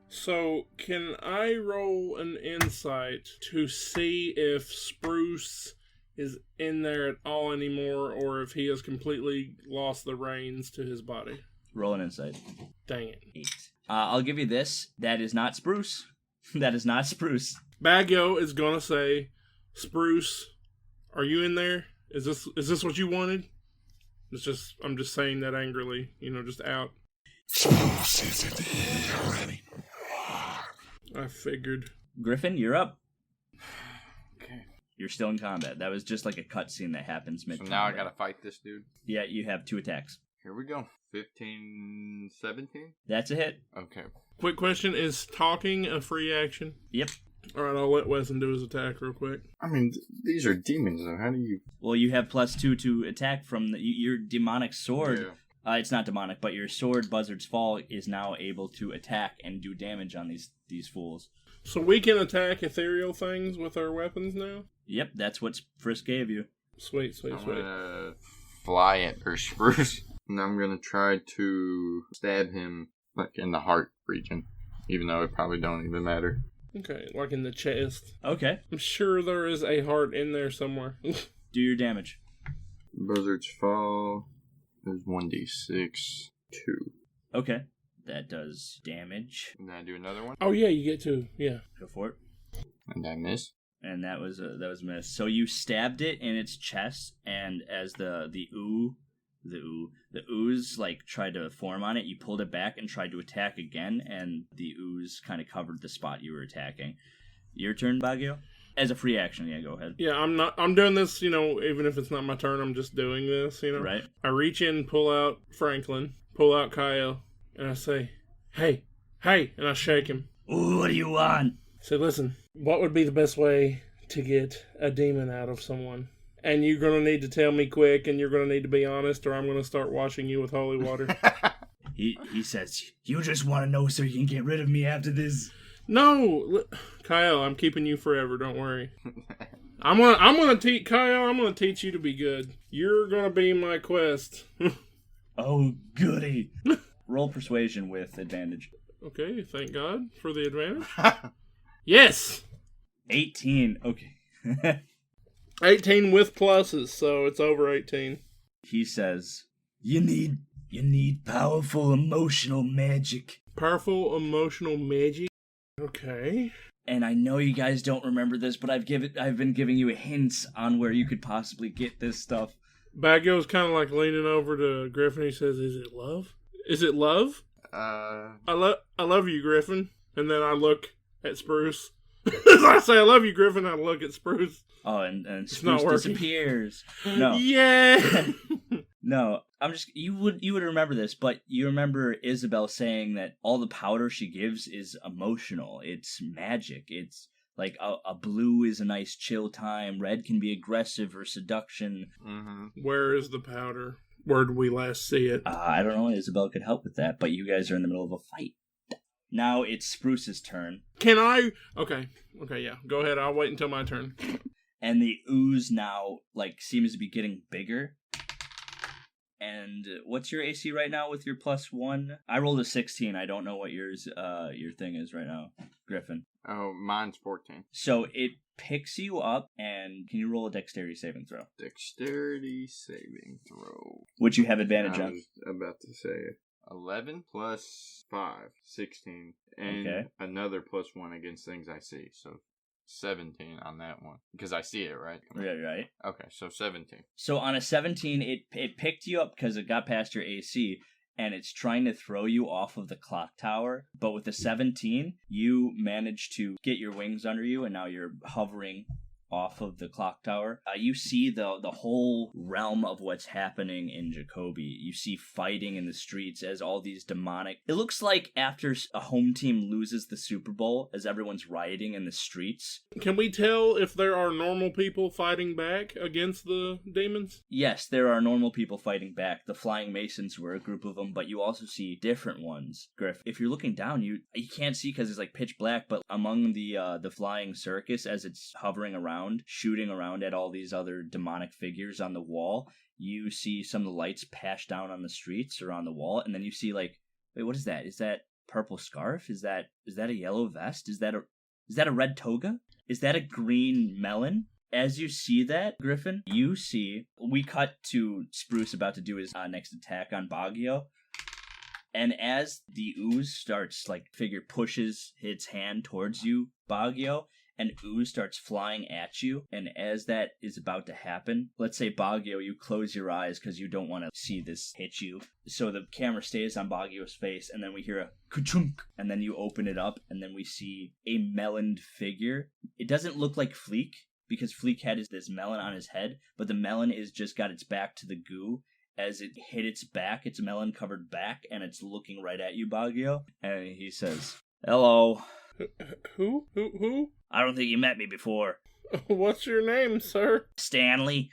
So, can I roll an insight to see if Spruce is in there at all anymore, or if he has completely lost the reins to his body? Roll an insight. Dang it. 8. I'll give you this. That is not Spruce. That is not Spruce. Baggio is gonna say, Spruce, are you in there? Is this what you wanted? I'm just saying that angrily, just out. Spruce is in here already. I figured. Griffin, you're up. Okay. You're still in combat. That was just like a cutscene that happens mid. So now I gotta fight this dude. Yeah, you have 2 attacks. Here we go. 15, 17? That's a hit. Okay. Quick question, is talking a free action? Yep. Alright, I'll let Wesson do his attack real quick. I mean, these are demons, though. How do you... Well, you have +2 to attack from your demonic sword. Yeah. It's not demonic, but your sword, Buzzard's Fall, is now able to attack and do damage on these fools. So we can attack ethereal things with our weapons now? Yep, that's what Frisk gave you. Sweet. I'm gonna fly at Spruce, and I'm gonna try to stab him, like, in the heart region, even though it probably don't even matter. Okay, like in the chest. Okay. I'm sure there is a heart in there somewhere. Do your damage. Buzzard's Fall is 1d6, 2. Okay. That does damage. And then I do another one, Oh yeah, you get to, yeah. Go for it. and I miss. And that was a miss. So you stabbed it in its chest, and as the ooze like tried to form on it, you pulled it back and tried to attack again, and the ooze kind of covered the spot you were attacking. Your turn, Baggio? As a free action, yeah, go ahead. Yeah, I'm doing this, even if it's not my turn, I'm just doing this, Right. I reach in, pull out Franklin, pull out Kyle, and I say, hey, and I shake him. Ooh, what do you want? Say, listen, what would be the best way to get a demon out of someone? And you're going to need to tell me quick, and you're going to need to be honest, or I'm going to start washing you with holy water. He says, you just want to know so you can get rid of me after this. No, Kyle, I'm keeping you forever. Don't worry. I'm gonna teach Kyle. I'm gonna teach you to be good. You're gonna be my quest. Oh, goody. Roll persuasion with advantage. Okay, thank God for the advantage. Yes, 18. Okay. 18 with pluses, so it's over 18. He says, you need powerful emotional magic. Powerful emotional magic. Okay. And I know you guys don't remember this, but I've been giving you hints on where you could possibly get this stuff. Baggio's kind of like leaning over to Griffin. He says, "Is it love? Is it love? I love you, Griffin." And then I look at Spruce. As I say, "I love you, Griffin," I look at Spruce. Oh, and It's not Spruce working. disappears. No. Yeah. No, I'm just you would remember this, but you remember Isabel saying that all the powder she gives is emotional. It's magic. It's like a blue is a nice chill time. Red can be aggressive or seduction. Mm-hmm. Where is the powder? Where did we last see it? I don't know. Isabel could help with that, but you guys are in the middle of a fight. Now it's Spruce's turn, Can I? Okay, yeah. Go ahead. I'll wait until my turn. and the ooze now seems to be getting bigger. And what's your AC right now with your +1? I rolled a 16. I don't know what your thing is right now, Griffin. Oh, mine's 14. So it picks you up, and can you roll a dexterity saving throw? Dexterity saving throw. Which you have advantage I on. was about to say 11 plus 5, 16. And Okay. another +1 against things I see. So 17 on that one. Because I see it, right? Right. Okay, so 17. So on a 17, it picked you up because it got past your AC, and it's trying to throw you off of the clock tower. But with the 17, you managed to get your wings under you, and now you're hovering off of the clock tower. You see the whole realm of what's happening in Jacobi. You see fighting in the streets as all these demonic... It looks like after a home team loses the Super Bowl, as everyone's rioting in the streets. Can we tell if there are normal people fighting back against the demons? Yes, there are normal people fighting back. The Flying Masons were a group of them, but you also see different ones. Griff, if you're looking down, you can't see because it's pitch black, but among the flying circus, as it's hovering around, shooting around at all these other demonic figures on the wall, you see some of the lights pass down on the streets or on the wall, and then you see wait, what is that? Is that purple scarf? Is that a yellow vest? Is that a red toga? Is that a green melon? As you see that, Griffin, we cut to Spruce about to do his next attack on Baggio. And as the ooze starts, figure pushes its hand towards you, Baguio, and ooze starts flying at you. And as that is about to happen, let's say, Baguio, you close your eyes because you don't want to see this hit you. So the camera stays on Baguio's face, and then we hear a ka-chunk, and then you open it up, and then we see a meloned figure. It doesn't look like Fleek, because Fleek had this melon on his head, but the melon is just got its back to the goo. As it hit its back, its melon-covered back, and it's looking right at you, Baguio. And he says, "Hello." Who? "I don't think you met me before." What's your name, sir? "Stanley."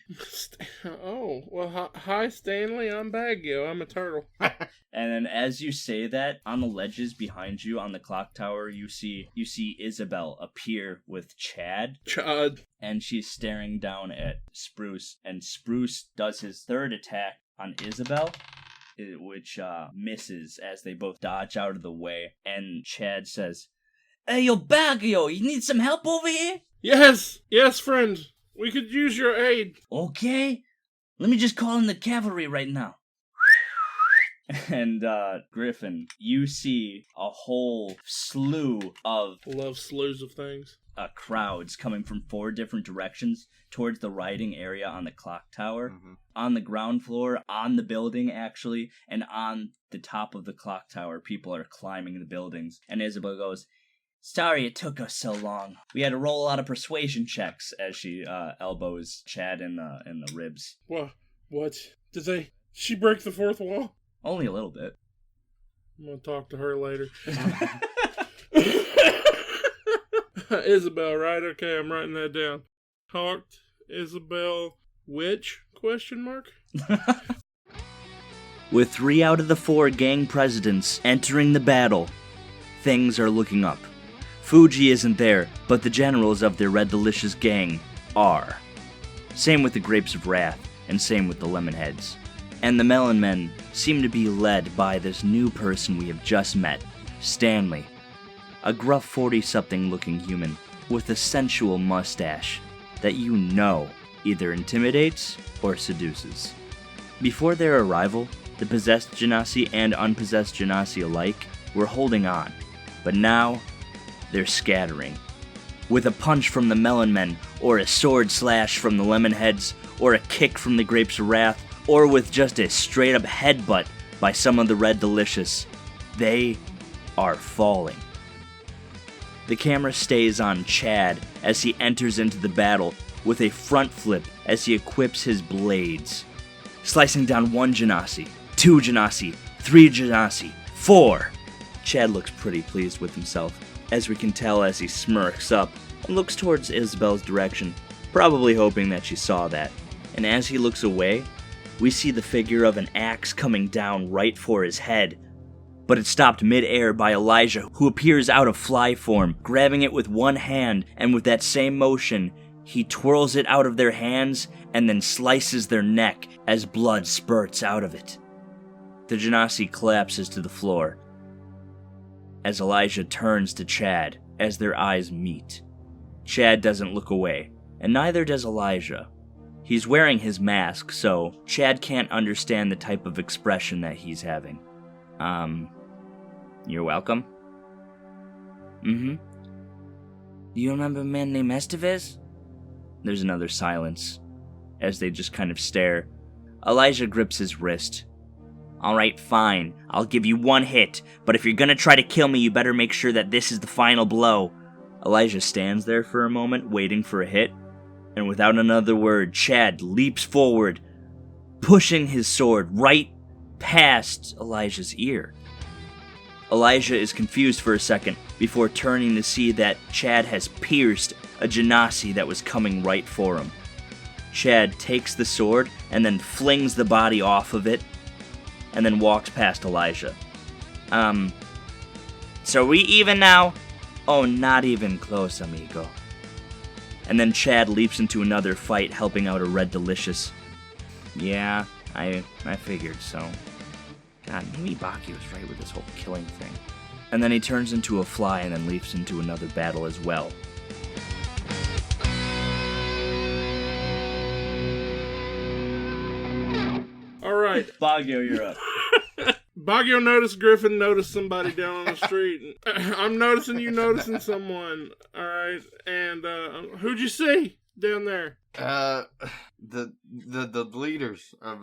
Oh, well, hi, Stanley. I'm Baguio. I'm a turtle. And then as you say that, on the ledges behind you on the clock tower, you see Isabel appear with Chad. Chad. And she's staring down at Spruce. And Spruce does his third attack on Isabel, which misses as they both dodge out of the way. And Chad says, "Hey, yo, Baguio, you need some help over here?" Yes, friend. We could use your aid. "Okay, let me just call in the cavalry right now." And Griffin, you see a whole slew of Love slews of things. Crowds coming from 4 different directions towards the riding area on the clock tower, on the ground floor, on the building actually, and on the top of the clock tower. People are climbing the buildings, and Isabel goes, "Sorry it took us so long. We had to roll a lot of persuasion checks," as she elbows Chad in the ribs. What? Did she break the fourth wall? Only a little bit. I'm gonna talk to her later. Isabel, right? Okay, I'm writing that down. Talked Isabel which? ? With 3 out of the 4 gang presidents entering the battle, things are looking up. Fuji isn't there, but the generals of their Red Delicious gang are. Same with the Grapes of Wrath, and same with the Lemonheads. And the Melon Men seem to be led by this new person we have just met, Stanley. A gruff 40-something looking human with a sensual mustache that you know either intimidates or seduces. Before their arrival, the possessed Genasi and unpossessed Genasi alike were holding on, but now they're scattering. With a punch from the Melon Men, or a sword slash from the Lemonheads, or a kick from the Grapes of Wrath, or with just a straight-up headbutt by some of the Red Delicious, they are falling. The camera stays on Chad as he enters into the battle with a front flip as he equips his blades, slicing down 1 Genasi, 2 Genasi, 3 Genasi, 4. Chad looks pretty pleased with himself, as we can tell as he smirks up and looks towards Isabel's direction, probably hoping that she saw that. And as he looks away, we see the figure of an axe coming down right for his head, but it's stopped mid-air by Elijah, who appears out of fly form, grabbing it with one hand, and with that same motion, he twirls it out of their hands and then slices their neck as blood spurts out of it. The Genasi collapses to the floor, as Elijah turns to Chad as their eyes meet. Chad doesn't look away, and neither does Elijah. He's wearing his mask, so Chad can't understand the type of expression that he's having. You're welcome? Do you remember a man named Estevez? There's another silence, as they just kind of stare. Elijah grips his wrist. Alright, fine. I'll give you 1 hit, but if you're gonna try to kill me, you better make sure that this is the final blow. Elijah stands there for a moment, waiting for a hit, and without another word, Chad leaps forward, pushing his sword right past Elijah's ear. Elijah is confused for a second before turning to see that Chad has pierced a Genasi that was coming right for him. Chad takes the sword and then flings the body off of it and then walks past Elijah. So we even now? Oh, not even close, amigo. And then Chad leaps into another fight, helping out a Red Delicious. Yeah, I figured so. God, maybe Baki was right with this whole killing thing. And then he turns into a fly and then leaps into another battle as well. Alright. Baguio, you're up. Baggio noticed Griffin noticed somebody down on the street. I'm noticing you noticing someone. All right, and who'd you see down there? The leaders of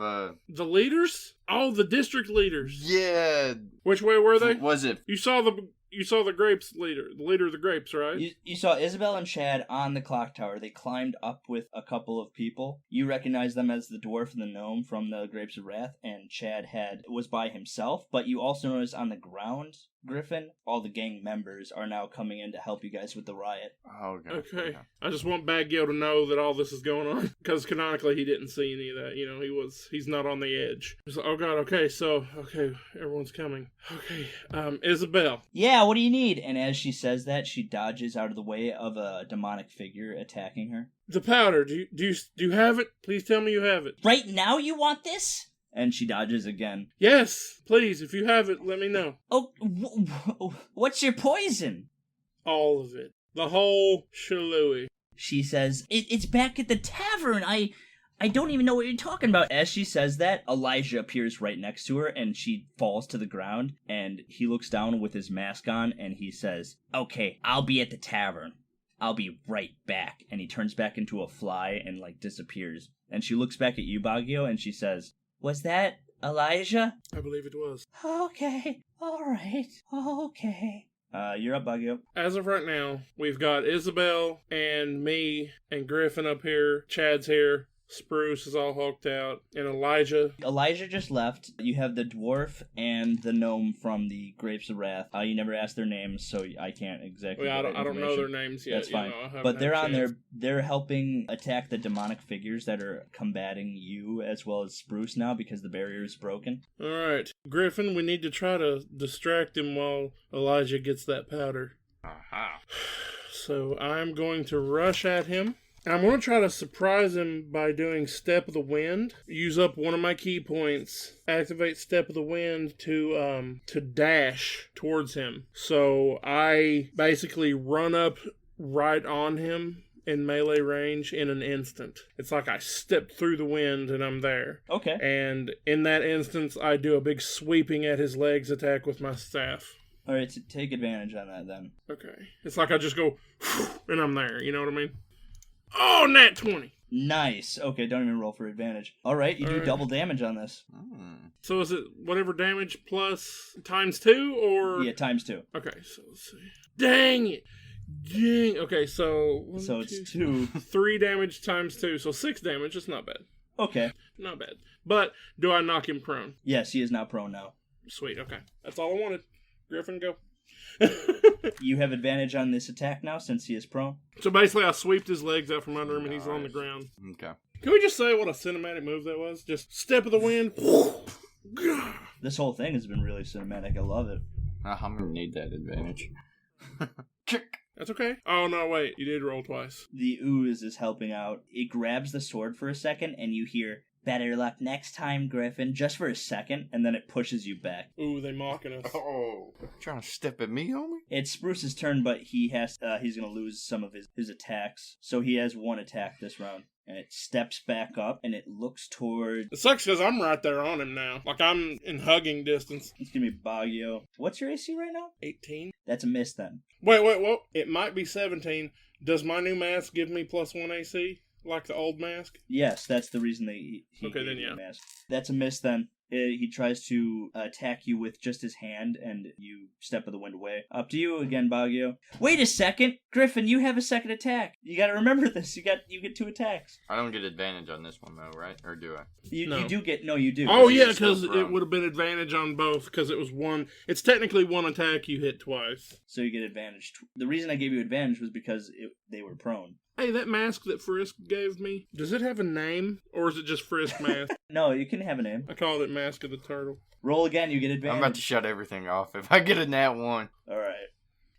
The leaders? Oh, the district leaders. Yeah. Which way were they? Was it? You saw the grapes leader, the leader of the grapes, right? You saw Isabel and Chad on the clock tower. They climbed up with a couple of people. You recognize them as the dwarf and the gnome from the Grapes of Wrath, and Chad was by himself. But you also notice on the ground, Griffin, all the gang members are now coming in to help you guys with the riot. Oh, okay. Yeah. I just want Baggio to know that all this is going on, because canonically he didn't see any of that. You know, he's not on the edge. He's like, oh god, okay, everyone's coming. Okay, Isabel. Yeah, what do you need? And as she says that, she dodges out of the way of a demonic figure attacking her. The powder, do you have it? Please tell me you have it. Right now you want this? And she dodges again. Yes, please, if you have it, let me know. Oh, what's your poison? All of it. The whole shillooey. She says, it's back at the tavern. I don't even know what you're talking about. As she says that, Elijah appears right next to her, and she falls to the ground, and he looks down with his mask on, and he says, okay, I'll be at the tavern. I'll be right back. And he turns back into a fly and, disappears. And she looks back at you, Baggio, and she says, was that Elijah? I believe it was. Okay, alright, okay. You're up, Baggio. As of right now, we've got Isabel and me and Griffin up here. Chad's here. Spruce is all hulked out. And Elijah. Elijah just left. You have the dwarf and the gnome from the Grapes of Wrath. You never asked their names, so I can't exactly. Well, I don't know their names yet. That's fine. But they're on there. They're helping attack the demonic figures that are combating you as well as Spruce now because the barrier is broken. All right, Griffin, we need to try to distract him while Elijah gets that powder. Aha. So I'm going to rush at him. I'm going to try to surprise him by doing Step of the Wind. Use up one of my key points. Activate Step of the Wind to dash towards him. So I basically run up right on him in melee range in an instant. It's like I stepped through the wind and I'm there. Okay. And in that instance, I do a big sweeping at his legs attack with my staff. All right, so take advantage on that then. Okay. It's like I just go and I'm there. You know what I mean? Oh, nat 20. Nice. Okay, don't even roll for advantage. All right, you do double damage on this. So is it whatever damage plus times 2 or? Yeah, times 2. Okay, so let's see. Dang it. Dang. Okay, so. It's 2. 3 damage times 2, so 6 damage. It's not bad. Okay. Not bad. But do I knock him prone? Yes, he is now prone now. Sweet, okay. That's all I wanted. Griffin, go. You have advantage on this attack now since he is prone. So basically I sweeped his legs out from under him and he's on the ground. Okay. Can we just say what a cinematic move that was? Just Step of the Wind. This whole thing has been really cinematic. I love it. I'm gonna need that advantage. That's okay. Oh no, wait. You did roll twice. The ooze is helping out. It grabs the sword for a second and you hear, better luck next time, Griffin, just for a second, and then it pushes you back. Ooh, they mocking us. Oh, trying to step at me, homie? It's Spruce's turn, but he's gonna lose some of his attacks. So he has one attack this round. And it steps back up, and it looks toward... It sucks because I'm right there on him now. Like, I'm in hugging distance. It's gonna be Baggio. What's your AC right now? 18. That's a miss, then. Wait. It might be 17. Does my new mask give me +1 AC? Like the old mask? Yes, that's the reason he okay, gave then, you yeah. the mask. That's a miss, then. He tries to attack you with just his hand, and you step of the wind away. Up to you again, Baggio. Wait a second! Griffin, you have a second attack. You gotta remember this. You get 2 attacks. I don't get advantage on this one, though, right? Or do I? You do get... No, you do. Oh, yeah, because it would have been advantage on both, because it was one... It's technically one attack you hit twice. So you get advantage. The reason I gave you advantage was because they were prone. Hey, that mask that Frisk gave me, does it have a name? Or is it just Frisk mask? No, you can have a name. I called it Mask of the Turtle. Roll again, you get advantage. I'm about to shut everything off if I get a nat 1. Alright.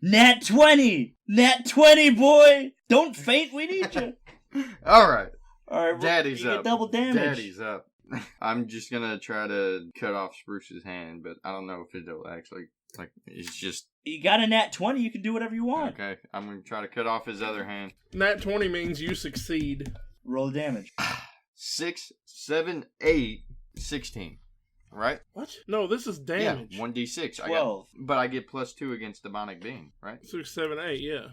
Nat 20! Nat 20, boy! Don't faint, we need you! Alright. Alright, Daddy's you up. get double damage. Daddy's up. I'm just gonna try to cut off Spruce's hand, but I don't know if it'll actually... Like, it's just... You got a nat 20, you can do whatever you want. Okay, I'm gonna try to cut off his other hand. Nat 20 means you succeed. Roll damage. 6, 7, 8, 16. right? What? No, this is damage. Yeah, 1d6. 12. But I get +2 against demonic being, right? 6, 7, 8, yeah.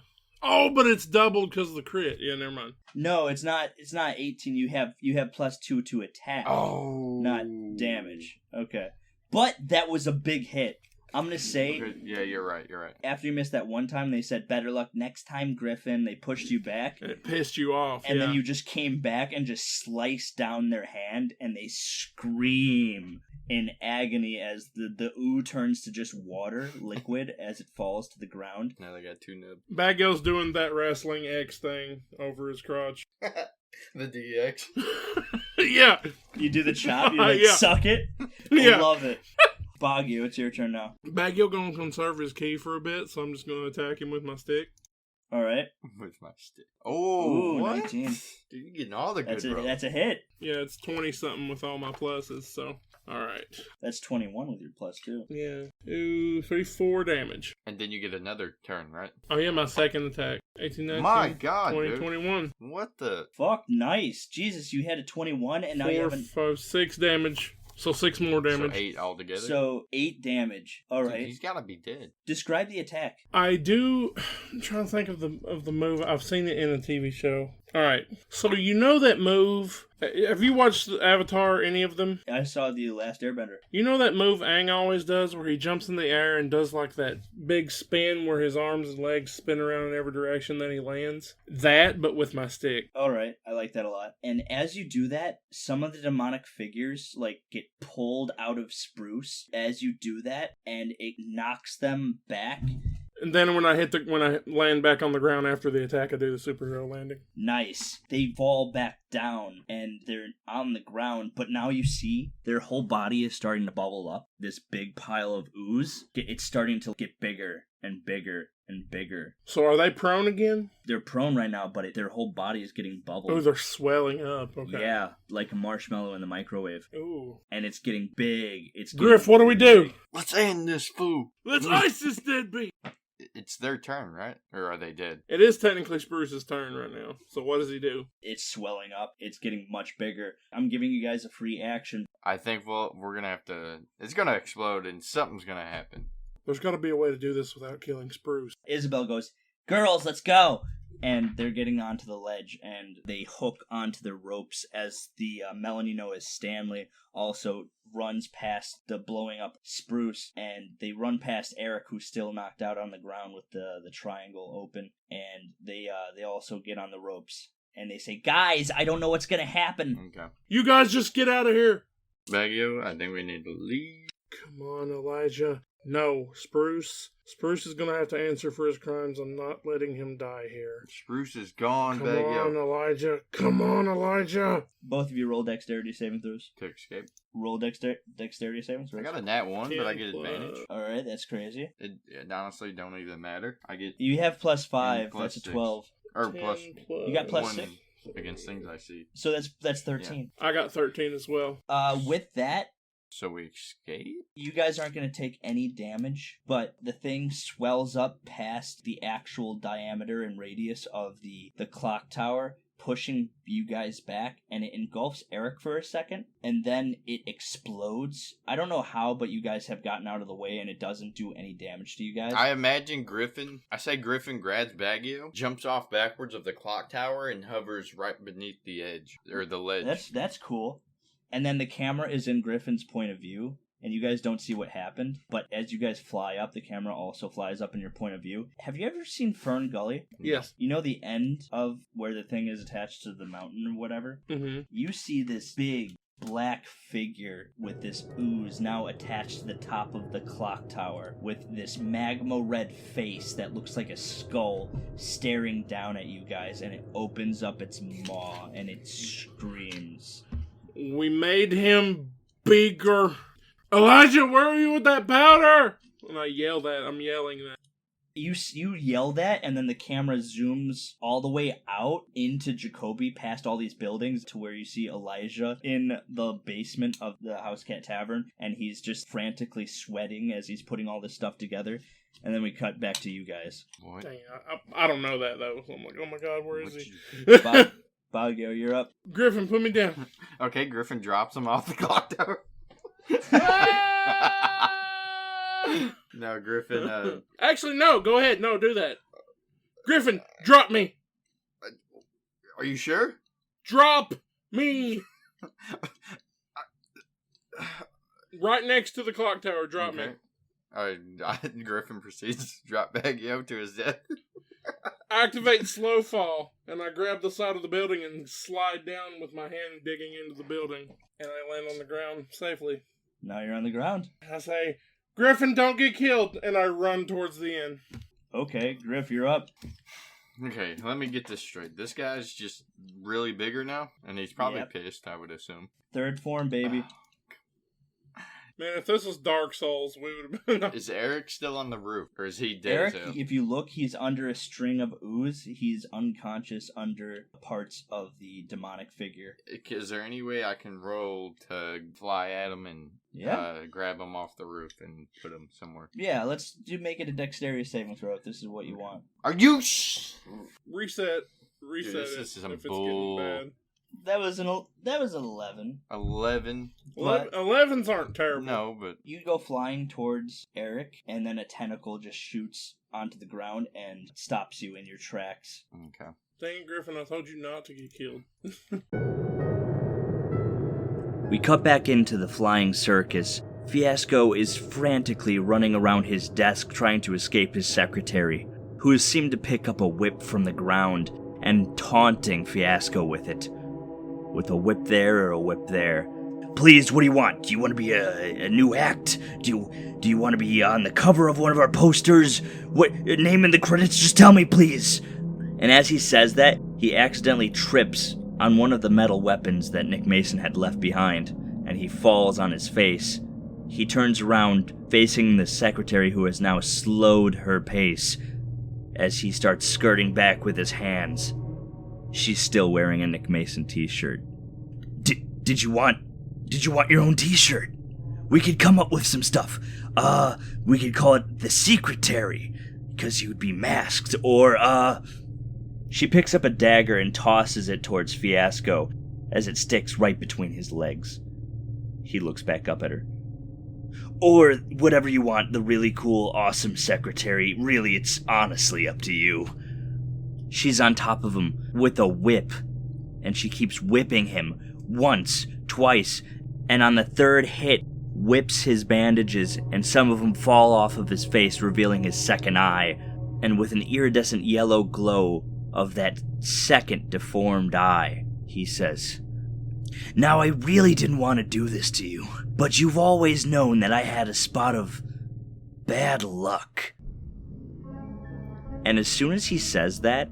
Oh, but it's doubled because of the crit. Yeah, never mind. No, it's not 18. You have +2 to attack. Oh. Not damage. Okay. But that was a big hit. I'm going to say... Okay. Yeah, you're right. After you missed that one time, they said, better luck next time, Griffin. They pushed you back. And it pissed you off, And then you just came back and just sliced down their hand, and they scream in agony as the ooh turns to just water, liquid, as it falls to the ground. Now they got 2 nubs. Bad Girl's doing that wrestling X thing over his crotch. The DX. Yeah. You do the chop, you Yeah. suck it. Yeah. I love it. Boggy, it's your turn now. Bad Girl gonna conserve his key for a bit, so I'm just gonna attack him with my stick. All right. With my stick. Oh, Ooh, what? 19. Dude, you're getting all the good rolls. That's a hit. Yeah, it's 20-something with all my pluses, so... Alright. That's 21 with your +2. Yeah. Ooh, 4 damage. And then you get another turn, right? Oh yeah, my second attack. 18, 19, My God, 20, dude. 21. What the? Fuck, nice. Jesus, you had a 21, and now you 4, haven't... 5, 6 damage. So 6 more damage. So 8 altogether? So 8 damage. All Dude, right. he's gotta be dead. Describe the attack. I do... I'm trying to think of the move. I've seen it in a TV show. Alright. So you know that move... Have you watched Avatar, any of them? I saw the last Airbender. You know that move Aang always does where he jumps in the air and does like that big spin where his arms and legs spin around in every direction, then he lands? That, but with my stick. All right, I like that a lot. And as you do that, some of the demonic figures like get pulled out of Spruce as you do that, and it knocks them back. And then when I land back on the ground after the attack, I do the superhero landing. Nice. They fall back down and they're on the ground, but now you see their whole body is starting to bubble up. This big pile of ooze, it's starting to get bigger and bigger and bigger. So are they prone again? They're prone right now, but their whole body is getting bubbled. Oh, they're swelling up. Okay. Yeah, like a marshmallow in the microwave. Ooh. And it's getting big. Griff, what do we do? Let's end this fool. Let's ice this deadbeat. It's their turn, right? Or are they dead? It is technically Spruce's turn right now. So what does he do? It's swelling up. It's getting much bigger. I'm giving you guys a free action. I think we're gonna have to... It's gonna explode and something's gonna happen. There's got to be a way to do this without killing Spruce. Isabel goes, "Girls, let's go!" And they're getting onto the ledge, and they hook onto the ropes as the Melanie as Stanley also runs past the blowing up Spruce, and they run past Eric, who's still knocked out on the ground with the triangle open, and they also get on the ropes, and they say, "Guys, I don't know what's gonna happen." Okay. You guys just get out of here. Baggio, I think we need to leave. Come on, Elijah. No, Spruce. Spruce is going to have to answer for his crimes. I'm not letting him die here. Spruce is gone, Come Baggio. on, Elijah. Come on, Elijah. Both of you roll dexterity saving throws. To escape. Roll dexterity saving throws. I got a nat 1, but I get 10 advantage. Alright, that's crazy. It honestly don't even matter. I get... You have +5, And plus that's a 6. 12. Or 10 plus... You got plus 1 6? against things I see. So that's 13. I got 13 as well. With that, So we escape? you guys aren't going to take any damage, but the thing swells up past the actual diameter and radius of the clock tower, pushing you guys back, and it engulfs Eric for a second, and then it explodes. I don't know how, but you guys have gotten out of the way, and it doesn't do any damage to you guys. I imagine Griffin grabs Baggio, jumps off backwards of the clock tower, and hovers right beneath the edge, or the ledge. That's cool. And then the camera is in Griffin's point of view, and you guys don't see what happened. But as you guys fly up, the camera also flies up in your point of view. Have you ever seen Fern Gully? Yes. You know the end of where the thing is attached to the mountain or whatever? Mm-hmm. You see this big black figure with this ooze now attached to the top of the clock tower with this magma red face that looks like a skull staring down at you guys, and it opens up its maw and it screams. We made him bigger. Elijah, where are you with that powder? And I'm yelling that. You yell that, and then the camera zooms all the way out into Jacobi, past all these buildings, to where you see Elijah in the basement of the House Cat Tavern, and he's just frantically sweating as he's putting all this stuff together. And then we cut back to you guys. What? Dang, I don't know that, though. I'm like, oh my god, where is he? Baggio, you're up. Griffin, put me down. Okay, Griffin drops him off the clock tower. Now, Griffin, Actually, no. Go ahead. No, do that. Griffin, drop me. are you sure? Drop me. Right next to the clock tower. Drop me. Griffin proceeds to drop Baggio to his death. Activate slow fall, and I grab the side of the building and slide down with my hand digging into the building, and I land on the ground safely. Now you're on the ground. I say, Griffin, don't get killed, and I run towards the end. Okay, Griff, you're up. Okay, let me get this straight. This guy's just really bigger now, and he's probably Yep. pissed, I would assume. Third form, baby. Man, if this was Dark Souls, we would have been... Is Eric still on the roof, or is he dead Eric, as hell? if you look, he's under a string of ooze. He's unconscious under parts of the demonic figure. Is there any way I can roll to fly at him and grab him off the roof and put him somewhere? Yeah, let's make it a dexterity saving throw if this is what you want. Are you Reset Dude, this it is some if it's bull. getting bad. That was an 11. 11? But 11s aren't terrible. No, but you go flying towards Eric, and then a tentacle just shoots onto the ground and stops you in your tracks. okay. Dang it, Griffin, I told you not to get killed. We cut back into the flying circus. Fiasco is frantically running around his desk trying to escape his secretary, who has seemed to pick up a whip from the ground and taunting Fiasco with it. With a whip there or a whip there. Please, what do you want? Do you want to be a new act? Do you want to be on the cover of one of our posters? What name in the credits? Just tell me, please. And as he says that, he accidentally trips on one of the metal weapons that Nick Mason had left behind, and he falls on his face. He turns around, facing the secretary who has now slowed her pace, as he starts skirting back with his hands. She's still wearing a Nick Mason t-shirt. Did you want your own t-shirt? We could come up with some stuff. We could call it the Secretary, because you'd be masked, or, She picks up a dagger and tosses it towards Fiasco, as it sticks right between his legs. He looks back up at her. Or whatever you want, the really cool, awesome secretary. Really, it's honestly up to you. She's on top of him with a whip, and she keeps whipping him once, twice, and on the third hit, whips his bandages, and some of them fall off of his face, revealing his second eye, and with an iridescent yellow glow of that second deformed eye, he says, Now, I really didn't want to do this to you, but you've always known that I had a spot of bad luck. And as soon as he says that,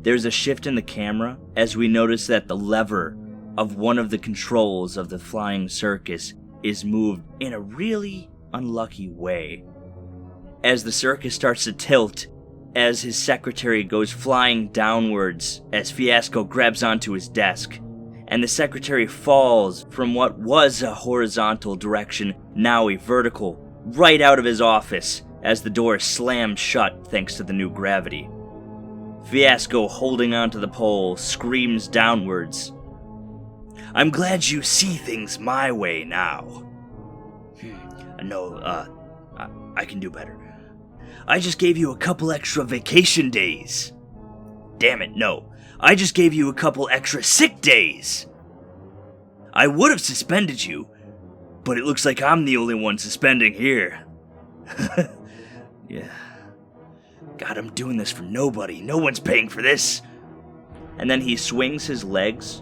there's a shift in the camera as we notice that the lever of one of the controls of the flying circus is moved in a really unlucky way. As the circus starts to tilt, as his secretary goes flying downwards, as Fiasco grabs onto his desk, and the secretary falls from what was a horizontal direction, now a vertical, right out of his office, as the door slams shut thanks to the new gravity. Fiasco, holding onto the pole, screams downwards, I'm glad you see things my way now. No, I can do better. I just gave you a couple extra vacation days. Damn it, no. I just gave you a couple extra sick days. I would have suspended you, but it looks like I'm the only one suspending here. Yeah. God, I'm doing this for nobody. No one's paying for this. And then he swings his legs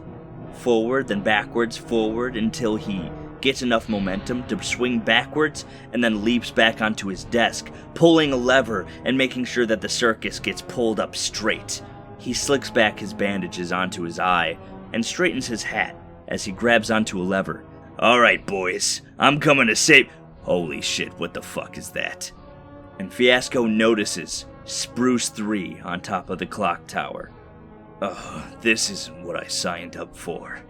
forward, then backwards, forward, until he gets enough momentum to swing backwards and then leaps back onto his desk, pulling a lever and making sure that the circus gets pulled up straight. He slicks back his bandages onto his eye and straightens his hat as he grabs onto a lever. All right, boys, I'm coming to save... Holy shit, what the fuck is that? And Fiasco notices Spruce 3 on top of the clock tower. Oh, this isn't what I signed up for.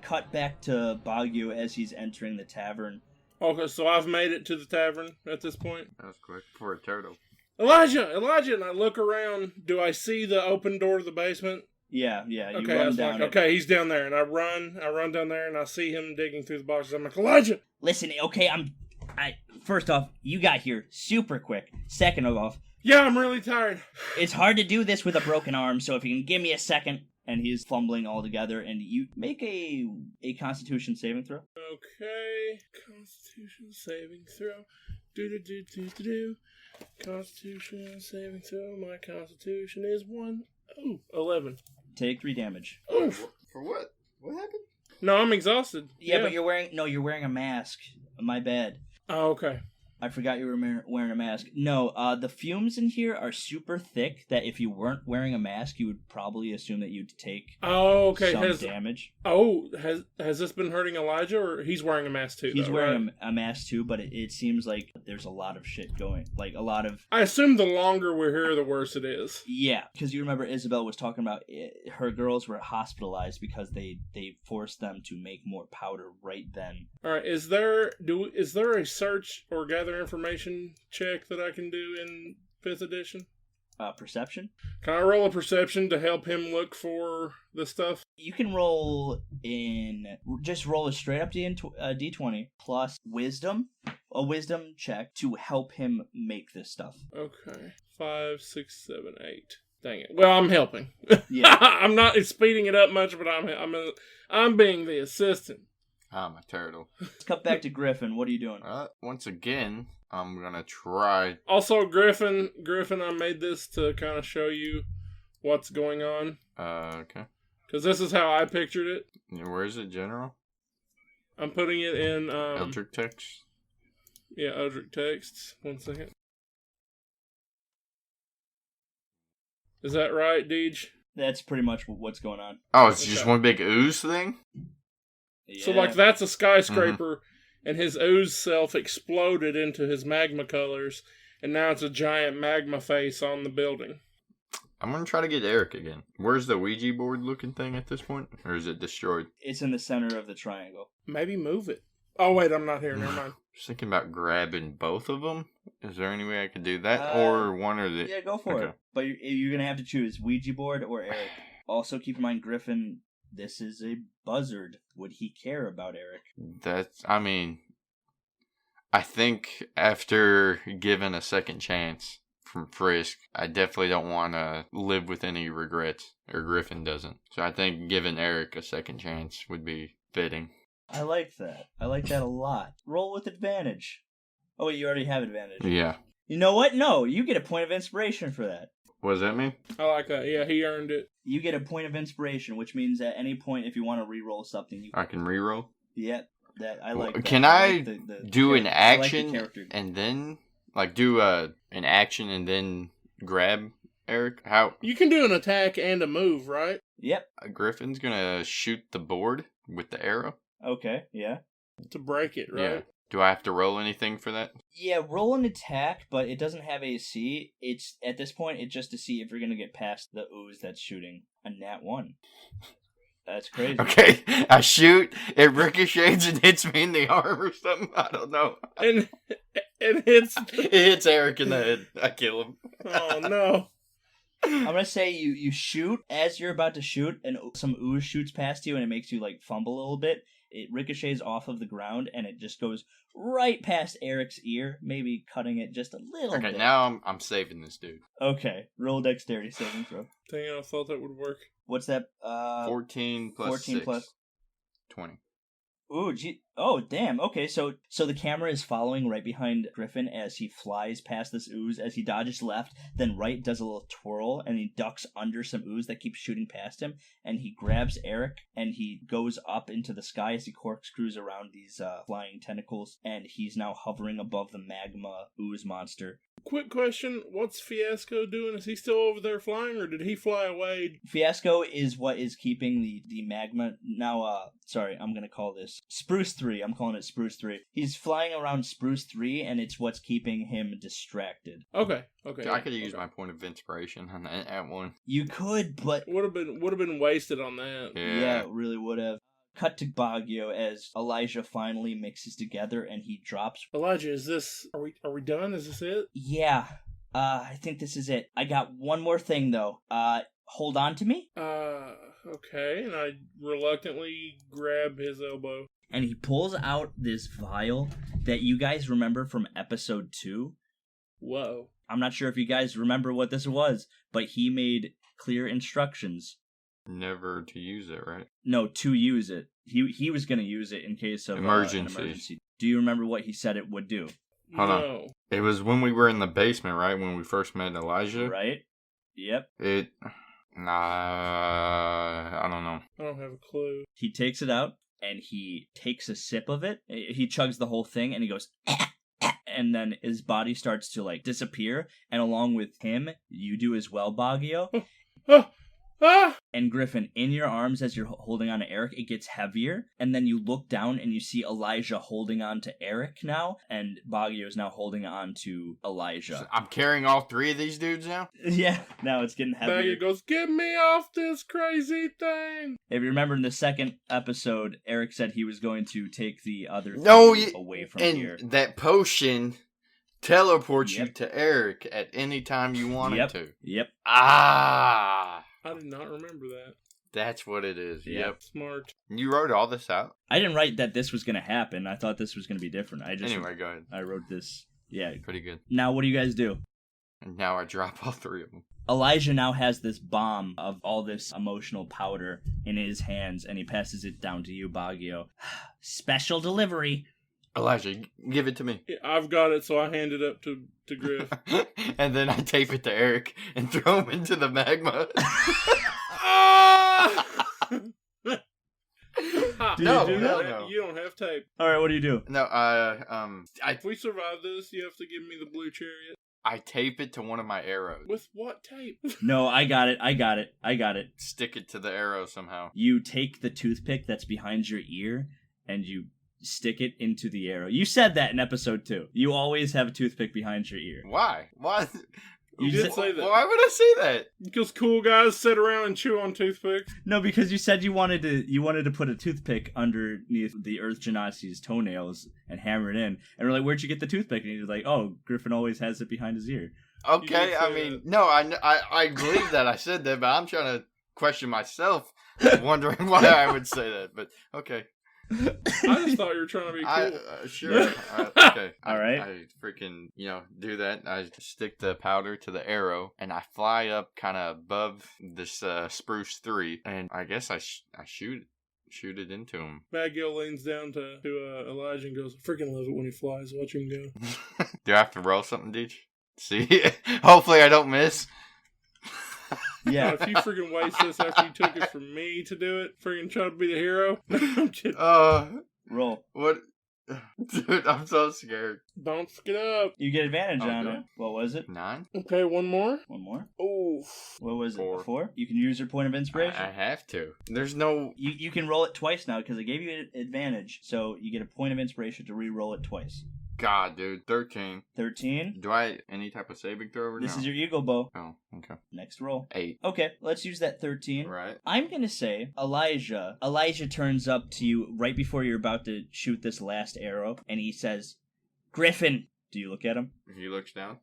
Cut back to Baguio as he's entering the tavern. Okay, so I've made it to the tavern at this point. That was quick for a turtle. Elijah! And I look around. Do I see the open door to the basement? Yeah, you Okay, I run was down like, it. okay, he's down there, and I run down there, and I see him digging through the boxes. I'm like, Elijah! Listen, okay, first off, you got here super quick. Second of all, Yeah, I'm really tired. it's hard to do this with a broken arm, so if you can give me a second. And he's fumbling all together, and you make a Constitution saving throw. Okay, Constitution saving throw. Do. Constitution saving throw. My Constitution is 11. Take 3 damage. Oof. For what? What happened? No, I'm exhausted. Yeah, but you're wearing a mask. My bad. Oh, okay. I forgot you were wearing a mask. No, the fumes in here are super thick that if you weren't wearing a mask, you would probably assume that you'd take some damage. Oh, has this been hurting Elijah, or he's wearing a mask too? He's wearing a mask too, but it seems like there's a lot of shit going. Like, a lot of... I assume the longer we're here, the worse it is. Yeah, because you remember Isabel was talking about her girls were hospitalized because they forced them to make more powder right then. All right, is there a search or gather information check that I can do in 5th edition? Perception? Can I roll a perception to help him look for the stuff? You can roll just roll a straight up D20 plus wisdom, a wisdom check to help him make this stuff. Okay, 5, 6, 7, 8. Dang it. Well, I'm helping. Yeah. I'm not speeding it up much, but I'm being the assistant. I'm a turtle. Let's cut back to Griffin. What are you doing? Once again, I'm gonna try. Also, Griffin, I made this to kind of show you what's going on. Okay. Because this is how I pictured it. Where is it, General? I'm putting it in... Eldric text? Yeah, Eldric text. 1 second. Is that right, Deej? That's pretty much what's going on. Oh, it's just one big ooze thing? Yeah. So, like, that's a skyscraper, and his ooze self exploded into his magma colors, and now it's a giant magma face on the building. I'm gonna try to get Eric again. Where's the Ouija board looking thing at this point? Or is it destroyed? It's in the center of the triangle. Maybe move it. Oh, wait, I'm not here. Never mind. I was thinking about grabbing both of them. Is there any way I could do that? Or one or the... Yeah, go for it. But you're going to have to choose Ouija board or Eric. Also, keep in mind, Griffin, this is a buzzard. Would he care about Eric? I think after given a second chance from Frisk, I definitely don't want to live with any regrets. Or Griffin doesn't. So I think giving Eric a second chance would be fitting. I like that. I like that a lot. Roll with advantage. Oh, wait, you already have advantage. Yeah. You know what? No, you get a point of inspiration for that. What does that mean? I like that. Yeah, he earned it. You get a point of inspiration, which means at any point, if you want to re-roll something, I can re-roll? Yeah, I like that. Can I like the do an action character. and then... Like, do an action and then grab Eric? How? You can do an attack and a move, right? Yep. Griffin's gonna shoot the board with the arrow. Okay, yeah. To break it, right? Yeah. Do I have to roll anything for that? Yeah, roll an attack, but it doesn't have AC. It's at this point, it's just to see if you're gonna get past the ooze that's shooting a nat 1. That's crazy. Okay, I shoot, it ricochets and hits me in the arm or something. I don't know. And it hits... It hits Eric in the head. I kill him. Oh, no. I'm gonna say you shoot as you're about to shoot, and some ooze shoots past you, and it makes you like fumble a little bit. It ricochets off of the ground, and it just goes right past Eric's ear, maybe cutting it just a little bit. Okay, now I'm saving this dude. Okay, roll dexterity saving throw. Dang it, I thought that would work. What's that? 14 plus 14 6. plus 20. Ooh, oh, damn. Okay, so the camera is following right behind Griffin as he flies past this ooze. As he dodges left, then right does a little twirl, and he ducks under some ooze that keeps shooting past him, and he grabs Eric, and he goes up into the sky as he corkscrews around these flying tentacles, and he's now hovering above the magma ooze monster. Quick question, what's Fiasco doing? Is he still over there flying, or did he fly away? Fiasco is what is keeping the magma... Now, sorry, I'm gonna call this Spruce 3. I'm calling it Spruce 3. He's flying around Spruce 3, and it's what's keeping him distracted. Okay. I could have used my point of inspiration on that one. You could, but... Would have been wasted on that. Yeah, it really would have. Cut to Baguio as Elijah finally mixes together and he drops. Elijah, is this... Are we done? Is this it? Yeah. I think this is it. I got one more thing, though. hold on to me. Okay. And I reluctantly grab his elbow. And he pulls out this vial that you guys remember from episode 2. Whoa. I'm not sure if you guys remember what this was, but he made clear instructions. Never to use it, right? No, to use it. He was going to use it in case of an emergency. Do you remember what he said it would do? Hold on. It was when we were in the basement, right? When we first met Elijah? Right? Yep. I don't know. I don't have a clue. He takes it out, and he takes a sip of it. He chugs the whole thing, and he goes... and then his body starts to, like, disappear, and along with him, you do as well, Baggio. And Griffin, in your arms as you're holding on to Eric, it gets heavier, and then you look down and you see Elijah holding on to Eric now, and Baggio is now holding on to Elijah. So I'm carrying all 3 of these dudes now? Yeah, now it's getting heavier. Baggio goes, get me off this crazy thing! If you remember in the second episode, Eric said he was going to take the other away from here. And that potion teleports you to Eric at any time you wanted to. Yep. I did not remember that. That's what it is. Yep. Smart. You wrote all this out? I didn't write that this was going to happen. I thought this was going to be different. Anyway, go ahead. I wrote this. Yeah. Pretty good. Now, what do you guys do? And now I drop all 3 of them. Elijah now has this bomb of all this emotional powder in his hands, and he passes it down to you, Baggio. Special delivery. Elijah, give it to me. Yeah, I've got it, so I hand it up to Griff. And then I tape it to Eric and throw him into the magma. No, no. You don't have tape. All right, what do you do? No, if we survive this, you have to give me the blue chariot. I tape it to one of my arrows. With what tape? No, I got it. Stick it to the arrow somehow. You take the toothpick that's behind your ear, and you stick it into the arrow. You said that in episode 2. You always have a toothpick behind your ear. Why? Why? You did say that. Why would I say that? Because cool guys sit around and chew on toothpicks. No, because you said you wanted to put a toothpick underneath the Earth Genasi's toenails and hammer it in. And we're like, where'd you get the toothpick? And you're like, oh, Griffin always has it behind his ear. Okay, I mean, no, I believe that I said that, but I'm trying to question myself, wondering why I would say that. But okay. I just thought you were trying to be cool. Sure. Okay. All right. I freaking, do that. I stick the powder to the arrow, and I fly up kind of above this spruce 3, and I guess I shoot it into him. Baggio leans down to Elijah and goes, I freaking love it when he flies. Watch him go. Do I have to roll something, Deej? See? Hopefully I don't miss. Yeah. If you freaking waste this after you took it from me to do it, freaking try to be the hero. I'm kidding. Roll. What? Dude, I'm so scared. Don't fuck it up. You get advantage on it. What was it? 9? Okay, one more. One more. Oh. What was 4. it? 4? You can use your point of inspiration. I have to. There's no... You can roll it twice now because I gave you an advantage. So you get a point of inspiration to re-roll it twice. God, dude. 13. 13. Do I any type of saving throw or This no? is your eagle bow. Oh, okay. Next roll. 8. Okay, let's use that 13. Right. I'm going to say Elijah turns up to you right before you're about to shoot this last arrow, and he says, Griffin. Do you look at him? He looks down.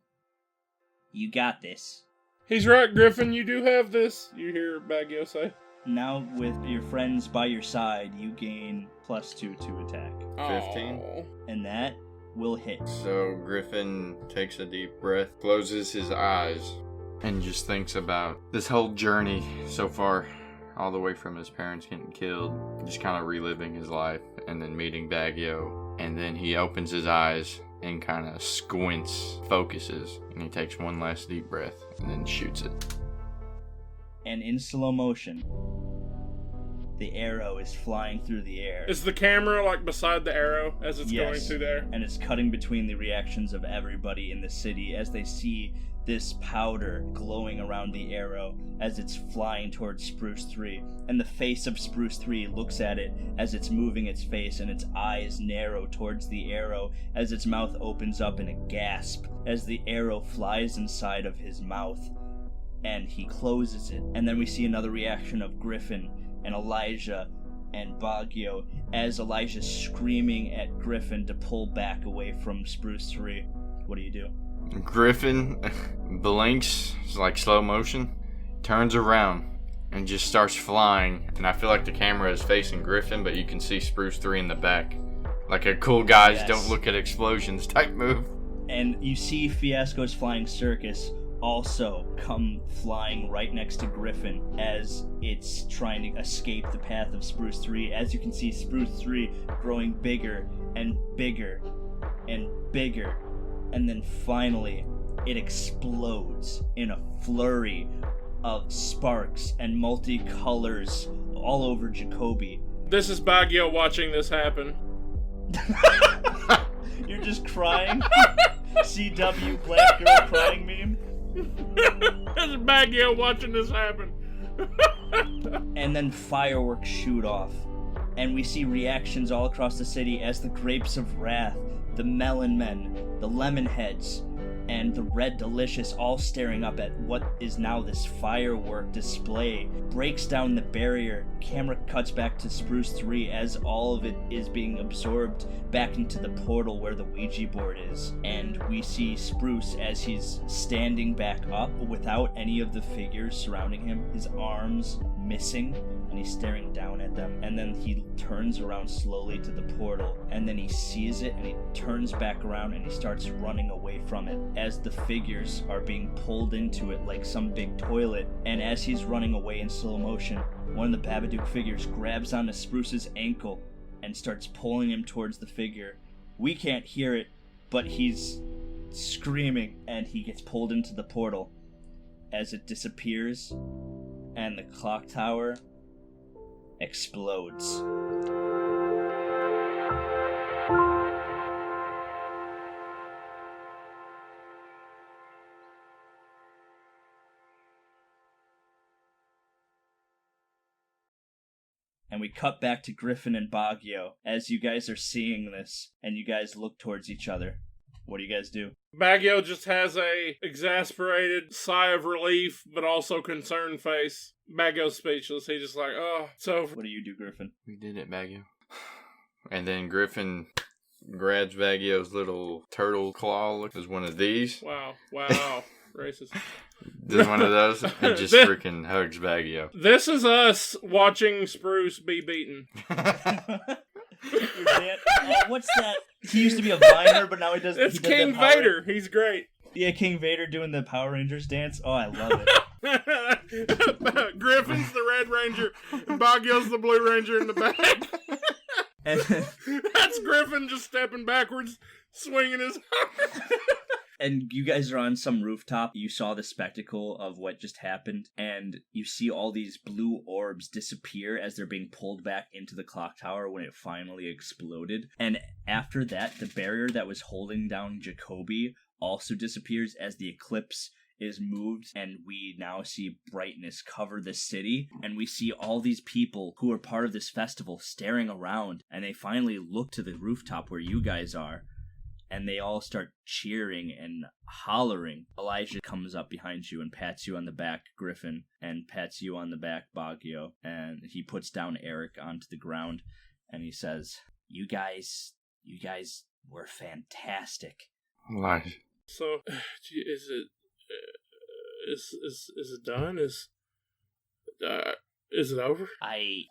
You got this. He's right, Griffin. You do have this. You hear Baggio say. Now, with your friends by your side, you gain +2 to attack. 15. Aww. And that will hit. So Griffin takes a deep breath, closes his eyes, and just thinks about this whole journey so far, all the way from his parents getting killed, just kind of reliving his life, and then meeting Baggio. And then he opens his eyes and kind of squints, focuses, and he takes one last deep breath, and then shoots it. And in slow motion, the arrow is flying through the air. Is the camera like beside the arrow as it's going through there? And it's cutting between the reactions of everybody in the city as they see this powder glowing around the arrow as it's flying towards Spruce 3. And the face of Spruce 3 looks at it as it's moving its face, and its eyes narrow towards the arrow as its mouth opens up in a gasp as the arrow flies inside of his mouth. And he closes it. And then we see another reaction of Griffin and Elijah and Baggio as Elijah's screaming at Griffin to pull back away from Spruce 3. What do you do? Griffin blinks, it's like slow motion, turns around and just starts flying. And I feel like the camera is facing Griffin, but you can see Spruce 3 in the back. Like a cool guys don't look at explosions type move. And you see Fiasco's flying circus also come flying right next to Griffin as it's trying to escape the path of Spruce 3. As you can see, Spruce 3 growing bigger and bigger and bigger. And then finally, it explodes in a flurry of sparks and multicolors all over Jacobi. This is Baguio watching this happen. You're just crying? CW black girl crying meme? This is Baguio watching this happen. And then fireworks shoot off. And we see reactions all across the city as the Grapes of Wrath, the Melon Men, the Lemon Heads, and the Red Delicious all staring up at what is now this firework display. Breaks down the barrier. Camera cuts back to Spruce 3 as all of it is being absorbed back into the portal where the Ouija board is. And we see Spruce as he's standing back up without any of the figures surrounding him, his arms missing, and he's staring down at them. And then he turns around slowly to the portal, and then he sees it, and he turns back around, and he starts running away from it as the figures are being pulled into it like some big toilet. And as he's running away in slow motion, one of the Babadook figures grabs onto Spruce's ankle and starts pulling him towards the figure. We can't hear it, but he's screaming, and he gets pulled into the portal as it disappears, and the clock tower explodes. And we cut back to Griffin and Baguio as you guys are seeing this, and you guys look towards each other. What do you guys do? Baguio just has a exasperated sigh of relief, but also concerned face. Baguio's speechless. He's just like, oh, it's over. What do you do, Griffin? We did it, Baguio. And then Griffin grabs Baguio's little turtle claw. Look, as one of these. Wow. Racist. Does one of those and just freaking hugs Baguio. This is us watching Spruce be beaten. What's that? He used to be a Viner, but now he does. It's King Vader. He's great. Yeah, King Vader doing the Power Rangers dance. Oh, I love it. Griffin's the Red Ranger, and Baguio's the Blue Ranger in the back. And that's Griffin just stepping backwards, swinging his arm. And you guys are on some rooftop. You saw the spectacle of what just happened, and you see all these blue orbs disappear as they're being pulled back into the clock tower when it finally exploded. And after that, the barrier that was holding down Jacobi also disappears as the eclipse is moved, and we now see brightness cover the city, and we see all these people who are part of this festival staring around, and they finally look to the rooftop where you guys are. And they all start cheering and hollering. Elijah comes up behind you and pats you on the back, Griffin, and pats you on the back, Baguio. And he puts down Eric onto the ground, and he says, You guys were fantastic. Elijah. So, is it done? Is it over? I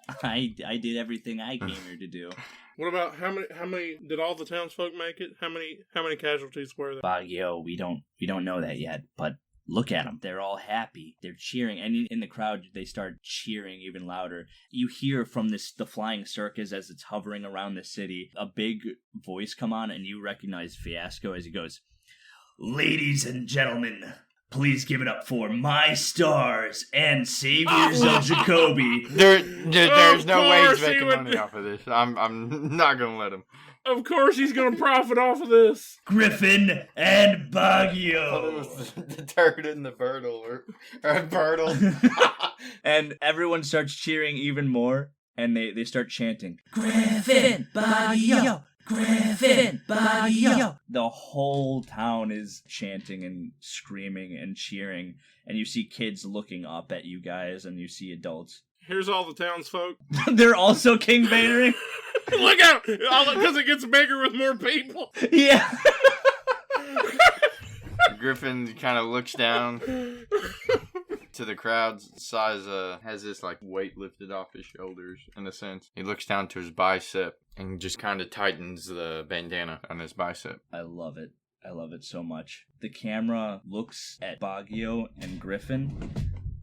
did everything I came here to do. What about how many did all the townsfolk make it? How many casualties were there? Baguio, we don't know that yet, but look at them. They're all happy. They're cheering, and in the crowd they start cheering even louder. You hear from the flying circus as it's hovering around the city, a big voice come on, and you recognize Fiasco as he goes, "Ladies and gentlemen, please give it up for my stars and saviors of Jacobi." There's no way he's making money off of this. I'm not gonna let him. Of course he's gonna profit off of this. Griffin and Baguio. I thought it was the turd and the Birtle, or Birtle. And everyone starts cheering even more, and they start chanting, Griffin, Baguio, Griffin, Baguio. The whole town is chanting and screaming and cheering, and you see kids looking up at you guys, and you see adults. Here's all the townsfolk. They're also King Vadering. Look out! Because it gets bigger with more people. Yeah. Griffin kind of looks down to to the crowd, Sai has this like weight lifted off his shoulders in a sense. He looks down to his bicep and just kind of tightens the bandana on his bicep. I love it. I love it so much. The camera looks at Baggio and Griffin.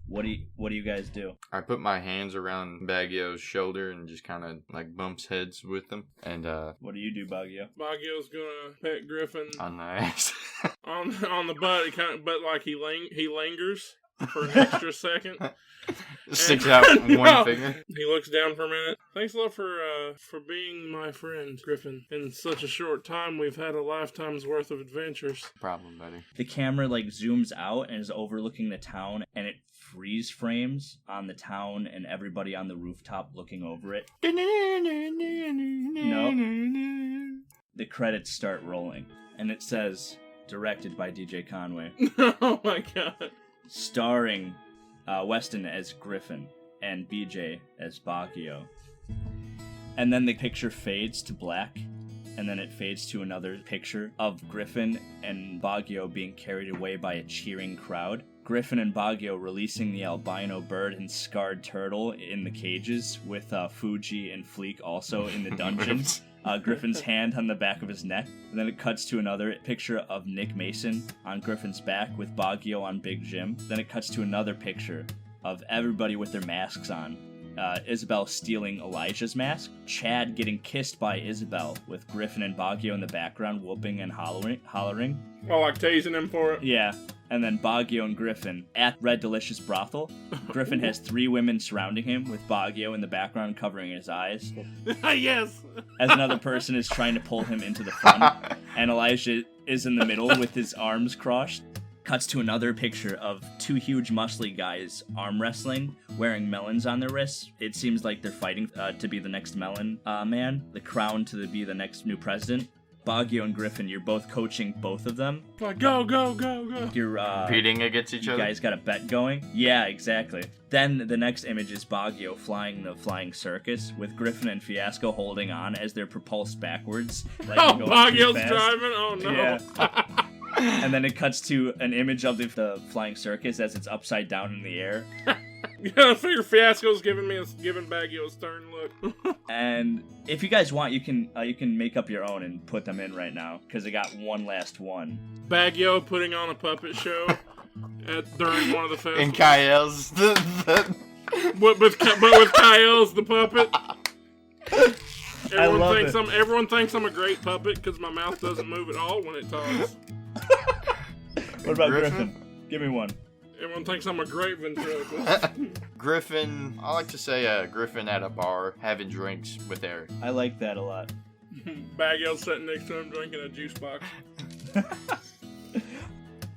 What do you guys do? I put my hands around Baggio's shoulder and just kind of like bumps heads with them. And what do you do, Baggio? Baggio's gonna pet Griffin on the ass. on the butt. But like he lingers for an extra second. Sticks out one finger. He looks down for a minute. Thanks a lot for being my friend, Griffin. In such a short time, we've had a lifetime's worth of adventures. Problem, buddy. The camera like zooms out and is overlooking the town, and it freeze frames on the town and everybody on the rooftop looking over it. No. The credits start rolling, and it says, directed by DJ Conway. Oh my god. Starring Weston as Griffin and BJ as Baggio. And then the picture fades to black, and then it fades to another picture of Griffin and Baggio being carried away by a cheering crowd. Griffin and Baggio releasing the albino bird and scarred turtle in the cages, with Fuji and Fleek also in the dungeons. Griffin's hand on the back of his neck. And then it cuts to another picture of Nick Mason on Griffin's back with Baggio on Big Jim. Then it cuts to another picture of everybody with their masks on. Isabel stealing Elijah's mask. Chad getting kissed by Isabel with Griffin and Baggio in the background whooping and hollering. Oh, like tasing him for it? Yeah. And then Baggio and Griffin at Red Delicious Brothel. Griffin has 3 women surrounding him, with Baggio in the background covering his eyes. Yes! As another person is trying to pull him into the front. And Elijah is in the middle with his arms crossed. Cuts to another picture of 2 huge muscly guys arm wrestling, wearing melons on their wrists. It seems like they're fighting to be the next melon man, the crown to be the next new president. Baggio and Griffin, you're both coaching both of them. Like, go, go, go, go. You're competing against each other. You guys got a bet going? Yeah, exactly. Then the next image is Baggio flying the flying circus, with Griffin and Fiasco holding on as they're propulsed backwards. Like Baggio's driving? Oh no. Yeah. And then it cuts to an image of the flying circus as it's upside down in the air. Yeah, I figure Fiasco's giving Baggio a stern look. And if you guys want, you can make up your own and put them in right now, because I got one last one. Baggio putting on a puppet show during one of the festivals. And Kael's but with Kael's the puppet. Everyone thinks I'm a great puppet because my mouth doesn't move at all when it talks. What about Griffin? Give me one. Everyone thinks I'm a great ventriloquist. Griffin, I like to say Griffin at a bar having drinks with Eric. I like that a lot. Baggio sitting next to him drinking a juice box.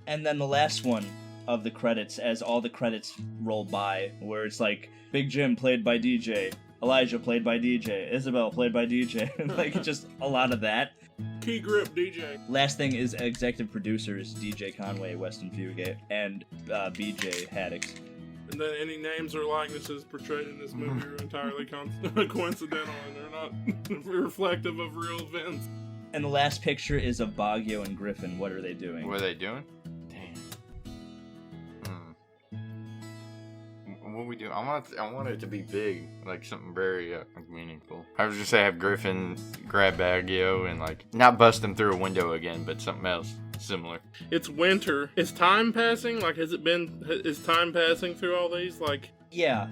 And then the last one of the credits, as all the credits roll by, where it's like Big Jim played by DJ, Elijah played by DJ, Isabel played by DJ, like just a lot of that. Key grip DJ. Last thing is executive producers DJ Conway, Weston Fugate, and BJ Haddix. And then any names or likenesses portrayed in this movie are entirely coincidental, and they're not reflective of real events. And the last picture is of Baggio and Griffin. What are they doing? What are they doing? What we do? I want it to be big, like something very meaningful. I was just say have Griffin grab Baggio and like not bust him through a window again, but something else similar. It's winter. Is time passing? Like, is time passing through all these? Like, yeah,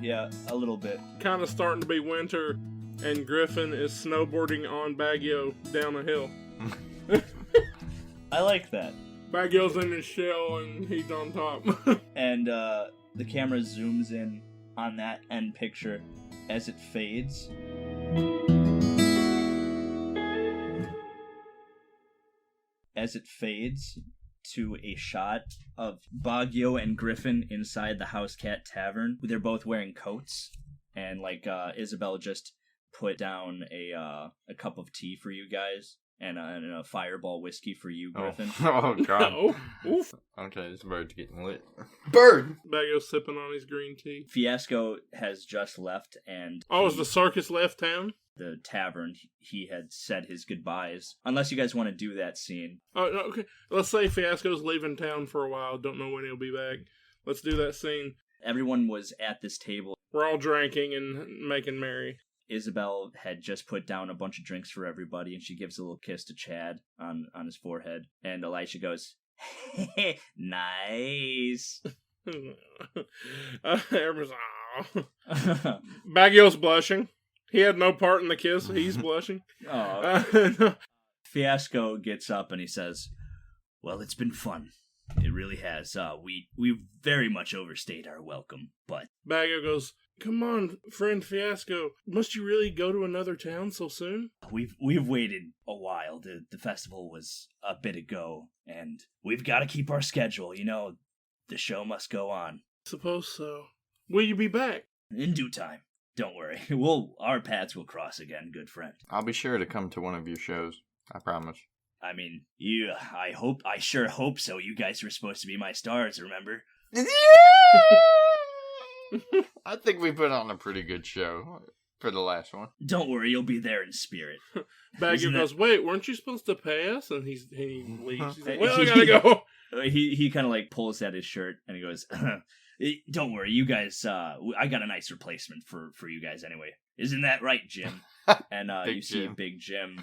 a little bit. Kind of starting to be winter, and Griffin is snowboarding on Baggio down a hill. I like that. Baggio's in his shell and he's on top. And the camera zooms in on that end picture as it fades. As it fades to a shot of Baggio and Griffin inside the House Cat Tavern. They're both wearing coats, and like Isabel just put down a cup of tea for you guys. And a fireball whiskey for you, Griffin. Oh God. Oh, oof. Okay, this bird's getting lit. Bird! Baggio's sipping on his green tea. Fiasco has just left, and... Oh, has the circus left town? The tavern, he had said his goodbyes. Unless you guys want to do that scene. Oh, no, okay. Let's say Fiasco's leaving town for a while. Don't know when he'll be back. Let's do that scene. Everyone was at this table. We're all drinking and making merry. Isabel had just put down a bunch of drinks for everybody, and she gives a little kiss to Chad on his forehead. And Elisha goes, nice. Everyone's, aw. Baggio's blushing. He had no part in the kiss. He's blushing. Oh. Fiasco gets up and he says, well, it's been fun. It really has. We very much overstayed our welcome, but... Baggio goes, come on, friend Fiasco. Must you really go to another town so soon? We've waited a while. The festival was a bit ago, and we've got to keep our schedule. You know, the show must go on. Suppose so. Will you be back? In due time. Don't worry. Our paths will cross again, good friend. I'll be sure to come to one of your shows. I promise. I mean, I sure hope so. You guys were supposed to be my stars, remember? I think we put on a pretty good show for the last one. Don't worry, you'll be there in spirit. Baggio goes, wait, weren't you supposed to pay us? And he leaves. He's like, well, I gotta go. He kind of like pulls at his shirt and he goes, don't worry, you guys, I got a nice replacement for you guys anyway. Isn't that right, Jim? And you see Big Jim.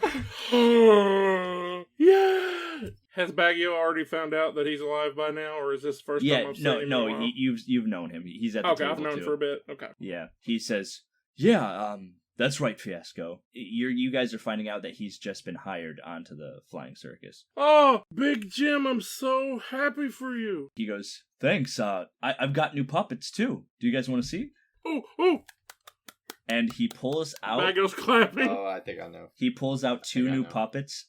Yeah. Has Baggio already found out that he's alive by now, or is this the first time I've seen him? No, you've known him. He's at the table I've known too. for a bit. Okay. Yeah, he says, yeah, that's right, Fiasco. You guys are finding out that he's just been hired onto the flying circus. Oh, Big Jim, I'm so happy for you. He goes, thanks. I've got new puppets too. Do you guys want to see? Oh. And he pulls out... Baggio's clapping. Oh, I think I know. He pulls out two new puppets,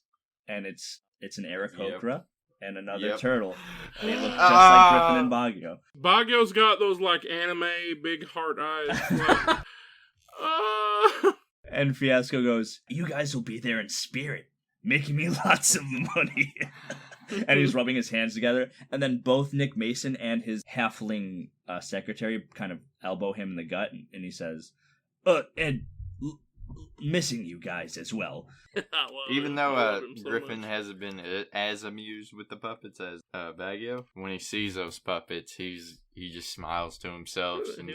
and it's an Aarakocra and another turtle. They look just like Griffin and Baggio. Baggio's got those, like, anime big heart eyes. Like, And Fiasco goes, you guys will be there in spirit, making me lots of money. And he's rubbing his hands together. And then both Nick Mason and his halfling secretary kind of elbow him in the gut, and he says... and missing you guys as well. Even though Griffin hasn't been as amused with the puppets as Baggio, when he sees those puppets, he just smiles to himself and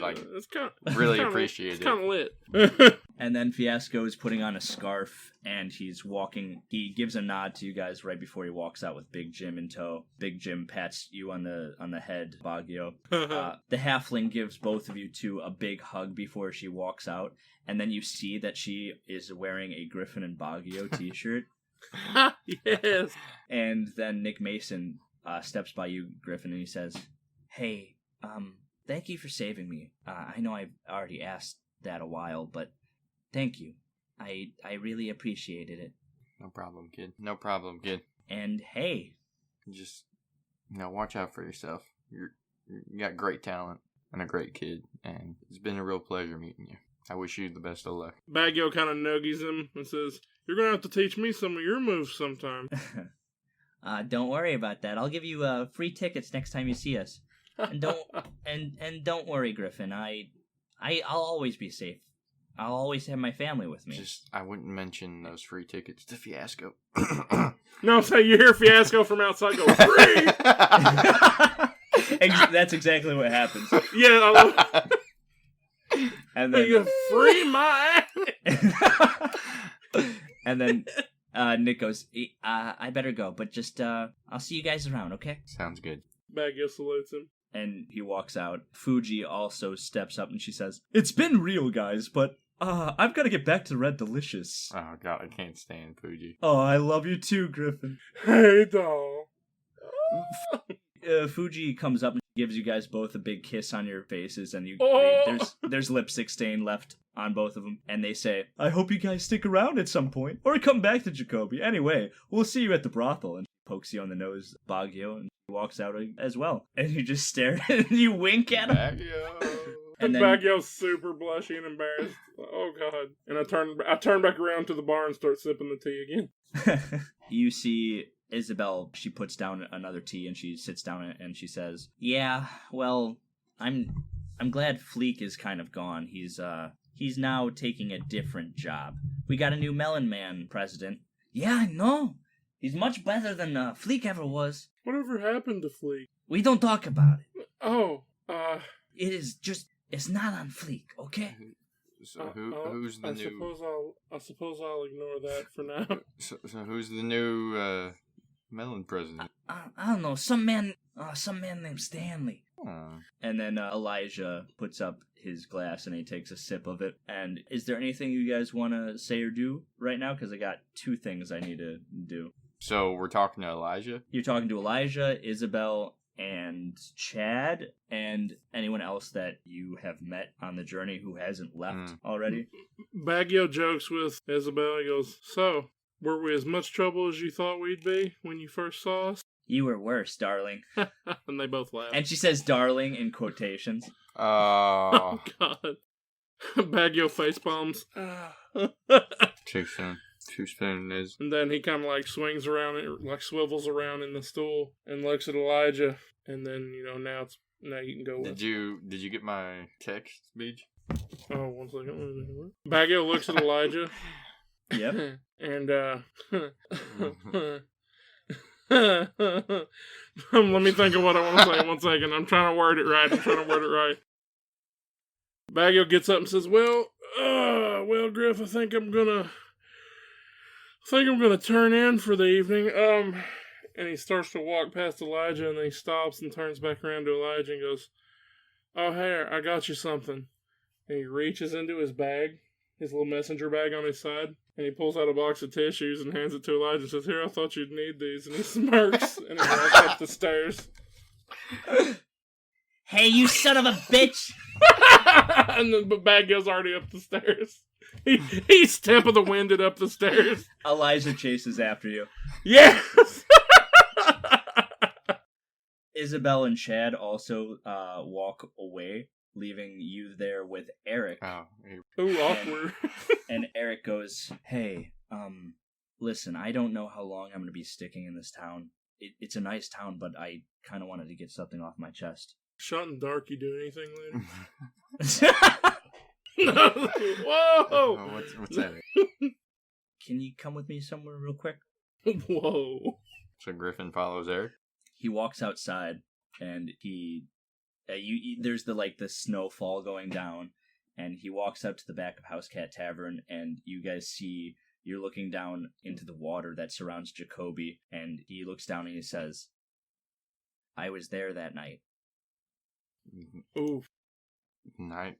really appreciates it. It's kind of lit. And then Fiasco is putting on a scarf, and he's walking. He gives a nod to you guys right before he walks out with Big Jim in tow. Big Jim pats you on the head, Baggio. The halfling gives both of you two a big hug before she walks out, and then you see that she is wearing a Griffin and Baggio t-shirt. Yes. And then Nick Mason steps by you, Griffin, and he says, hey, thank you for saving me. I know I've already asked that a while, but thank you. I really appreciated it. No problem, kid. No problem, kid. And hey. Just, watch out for yourself. You got great talent and a great kid, and it's been a real pleasure meeting you. I wish you the best of luck. Baggio kind of nuggies him and says, you're going to have to teach me some of your moves sometime. Don't worry about that. I'll give you free tickets next time you see us. And don't worry, Griffin. I'll always be safe. I'll always have my family with me. I wouldn't mention those free tickets to Fiasco. No, so you hear Fiasco from outside go, free! That's exactly what happens. Yeah, I love it. And then you free my ass. And then Nick goes, I better go, but just I'll see you guys around, okay? Sounds good. Baggio salutes him. And he walks out. Fuji also steps up and she says, it's been real, guys, but I've got to get back to Red Delicious. Oh, God, I can't stand Fuji. Oh, I love you too, Griffin. Hey, doll. Fuji comes up and gives you guys both a big kiss on your faces, and there's lipstick stain left on both of them. And they say, I hope you guys stick around at some point, or come back to Jacobi. Anyway, we'll see you at the brothel. And she pokes you on the nose, Baggio, and walks out as well. And you just stare and you wink at him. Baggio. And Baggio's super blushy and embarrassed. Oh, God. And I turn back around to the bar and start sipping the tea again. You see Isabel, she puts down another tea and she sits down and she says, yeah, well, I'm glad Fleek is kind of gone. He's now taking a different job. We got a new Melon Man president. Yeah, I know. He's much better than Fleek ever was. Whatever happened to Fleek? We don't talk about it. Oh, It is just, it's not on fleek, okay? So who's the new? I suppose I'll ignore that for now. So who's the new melon president? I don't know, some man named Stanley. Oh. And then Elijah puts up his glass and he takes a sip of it. And is there anything you guys want to say or do right now? Because I got 2 things I need to do. So we're talking to Elijah? You're talking to Elijah, Isabel, and Chad, and anyone else that you have met on the journey who hasn't left already. Baggio jokes with Isabel. He goes, "So, were we as much trouble as you thought we'd be when you first saw us?" You were worse, darling. And they both laugh. And she says darling in quotations. Oh, God. Baggio face palms. Too soon. Too soon is. And then he kind of like swings around, like swivels around in the stool and looks at Elijah. And then, now you can go with. Did you get my text, Beach? Oh, 1 second. Baggio looks at Elijah. Yep. And, let me think of what I want to say. 1 second. I'm trying to word it right. Baggio gets up and says, well, Griff, I think I'm gonna turn in for the evening. And he starts to walk past Elijah, and then he stops and turns back around to Elijah and goes, "Oh, hey, I got you something." And he reaches into his bag, his little messenger bag on his side, and he pulls out a box of tissues and hands it to Elijah and says, "Here, I thought you'd need these." And he smirks, and he walks up the stairs. Hey, you son of a bitch! And then the bag goes already up the stairs. He's Temp of the Winded up the stairs. Elijah chases after you. Yes! Isabel and Chad also walk away, leaving you there with Eric. Oh, ooh, awkward. And Eric goes, "Hey, listen, I don't know how long I'm going to be sticking in this town. It's a nice town, but I kind of wanted to get something off my chest." Shot in the dark, you do anything later? No. Whoa! Oh, what's that? Can you come with me somewhere real quick? Whoa. So Griffin follows Eric? He walks outside, and there's the snowfall going down, and he walks out to the back of House Cat Tavern, and you guys see, you're looking down into the water that surrounds Jacobi, and he looks down and he says, "I was there that night." Ooh. Night.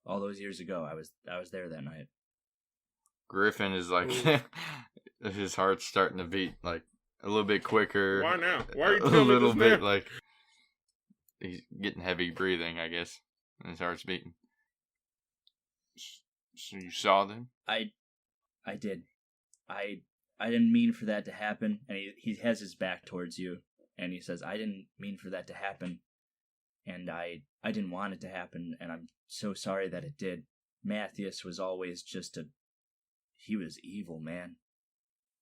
All those years ago, I was there that night. Griffin is like, his heart's starting to beat like a little bit quicker. Why now? Why are you a telling me little this bit now? like he's getting heavy breathing, I guess, and his heart's beating. So you saw them? I did. I didn't mean for that to happen. And he has his back towards you, and he says, "I didn't mean for that to happen. And I didn't want it to happen, and I'm so sorry that it did. Matthias was always he was evil, man.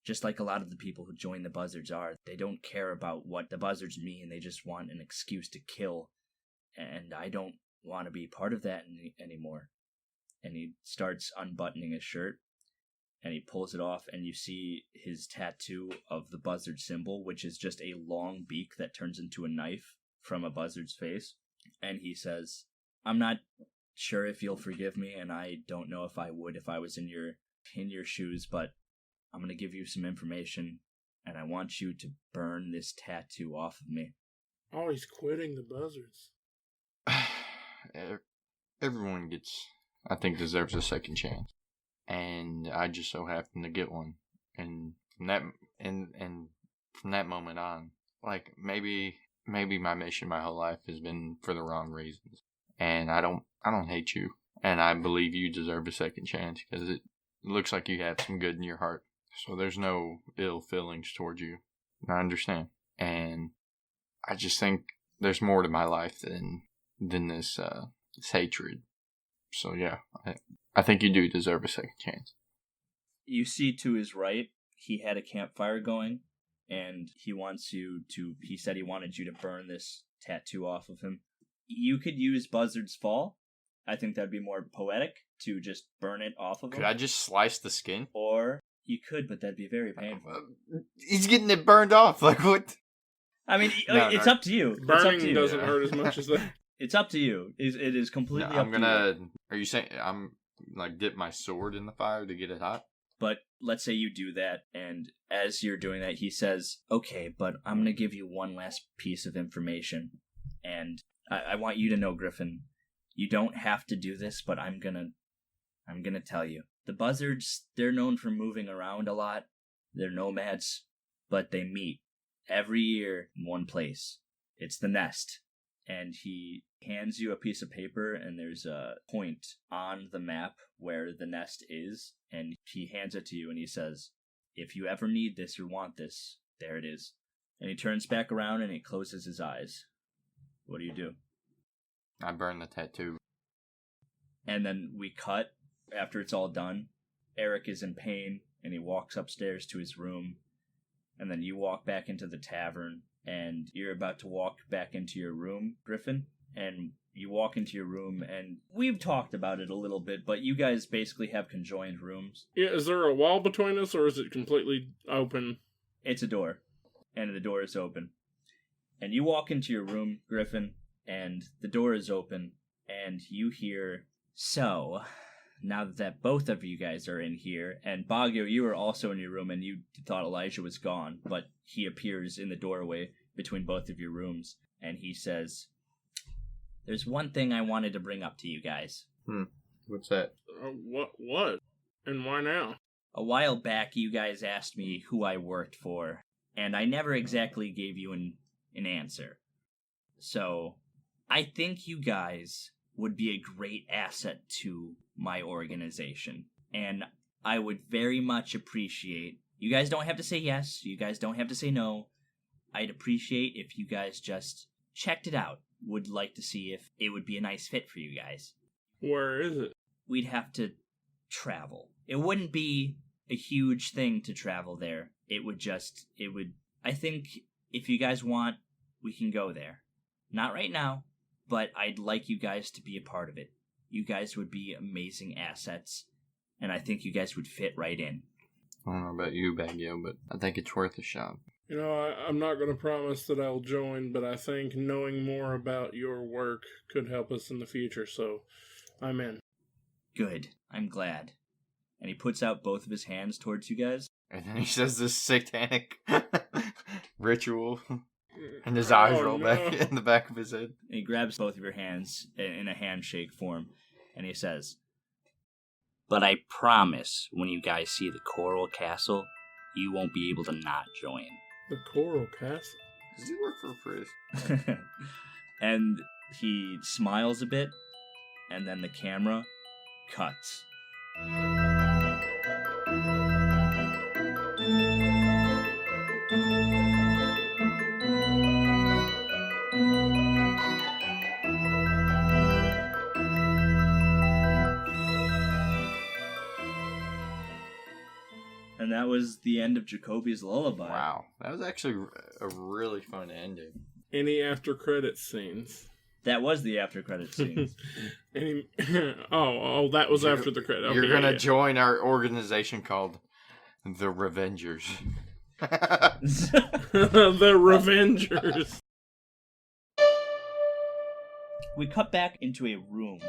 Just like a lot of the people who join the Buzzards are. They don't care about what the Buzzards mean, they just want an excuse to kill. And I don't want to be part of that anymore." And he starts unbuttoning his shirt, and he pulls it off, and you see his tattoo of the Buzzard symbol, which is just a long beak that turns into a knife from a buzzard's face. And he says, "I'm not sure if you'll forgive me, and I don't know if I would if I was in your shoes, but I'm going to give you some information, and I want you to burn this tattoo off of me." Oh, he's quitting the Buzzards. Everyone deserves a second chance, and I just so happen to get one. And from that moment on, like maybe my mission my whole life has been for the wrong reasons, and I don't hate you, and I believe you deserve a second chance because it looks like you have some good in your heart. So there's no ill feelings towards you. And I understand, and I just think there's more to my life than this hatred. So yeah, I think you do deserve a second chance. You see to his right, he had a campfire going, and he said he wanted you to burn this tattoo off of him. You could use Buzzard's Fall. I think that'd be more poetic to just burn it off of him. Could I just slice the skin? Or you could, but that'd be very painful. He's getting it burned off. Like what? I mean, it's up to you. Burning doesn't hurt as much as that. It's up to you. It is completely No, up to you. Are you saying I'm like dip my sword in the fire to get it hot? But let's say you do that, and as you're doing that, he says, "Okay, but I'm gonna give you one last piece of information, and I want you to know, Griffin, you don't have to do this, but I'm gonna tell you. The buzzards, they're known for moving around a lot. They're nomads, but they meet every year in one place. It's the nest." And he hands you a piece of paper, and there's a point on the map where the nest is, and he hands it to you, and he says, "If you ever need this or want this, there it is." And he turns back around, and he closes his eyes. What do? I burn the tattoo. And then we cut, after it's all done. Eric is in pain, and he walks upstairs to his room, and then you walk back into the tavern, and you're about to walk back into your room, Griffin, and you walk into your room, and we've talked about it a little bit, but you guys basically have conjoined rooms. Yeah, is there a wall between us, or is it completely open? It's a door, and the door is open. And you walk into your room, Griffin, and the door is open, and you hear, "So, now that both of you guys are in here," and Baguio, you were also in your room, and you thought Elijah was gone, but he appears in the doorway between both of your rooms, and he says, "There's one thing I wanted to bring up to you guys. What's that? What? And why now? A while back, you guys asked me who I worked for, and I never exactly gave you an answer. So, I think you guys would be a great asset to my organization, and I would very much appreciate, you guys don't have to say yes, you guys don't have to say no, I'd appreciate if you guys just checked it out. Would like to see if it would be a nice fit for you guys. Where is it? We'd have to travel. It wouldn't be a huge thing to travel there. I think if you guys want, we can go there. Not right now, but I'd like you guys to be a part of it. You guys would be amazing assets, and I think you guys would fit right in." I don't know about you, Baguio, but I think it's worth a shot. You know, I'm not going to promise that I'll join, but I think knowing more about your work could help us in the future, so I'm in. "Good. I'm glad." And he puts out both of his hands towards you guys. And then he says this satanic ritual, and his eyes roll back in the back of his head. And he grabs both of your hands in a handshake form, and he says, "But I promise when you guys see the Coral Castle, you won't be able to not join." The Coral Castle? Does he work for Frisk? And he smiles a bit, and then the camera cuts. And that was the end of Jacobi's Lullaby. Wow, that was actually a really fun ending. Any after credits scenes? That was the after credit scene. That was after the credit. Okay, You're gonna join our organization called the Revengers. The Revengers. We cut back into a room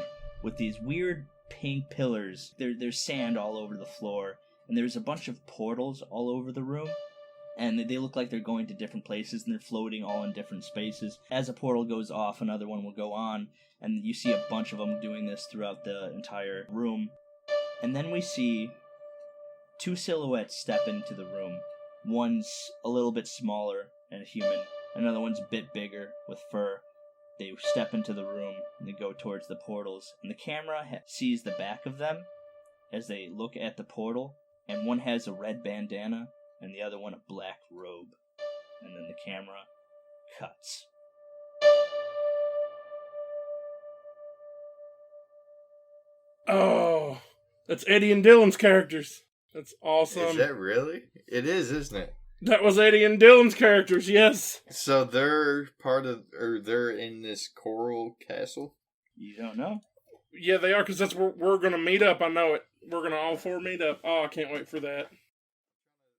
with these weird pink pillars. There's sand all over the floor, and there's a bunch of portals all over the room. And they look like they're going to different places, and they're floating all in different spaces. As a portal goes off, another one will go on, and you see a bunch of them doing this throughout the entire room. And then we see two silhouettes step into the room. One's a little bit smaller and human, another one's a bit bigger with fur. They step into the room, and they go towards the portals, and the camera sees the back of them as they look at the portal, and one has a red bandana, and the other one a black robe. And then the camera cuts. Oh, that's Eddie and Dylan's characters. That's awesome. Is that really? It is, isn't it? That was Eddie and Dylan's characters, yes. So they're they're in this coral castle? You don't know? Yeah, they are, because that's where we're going to meet up. I know it. We're going to all four meet up. Oh, I can't wait for that.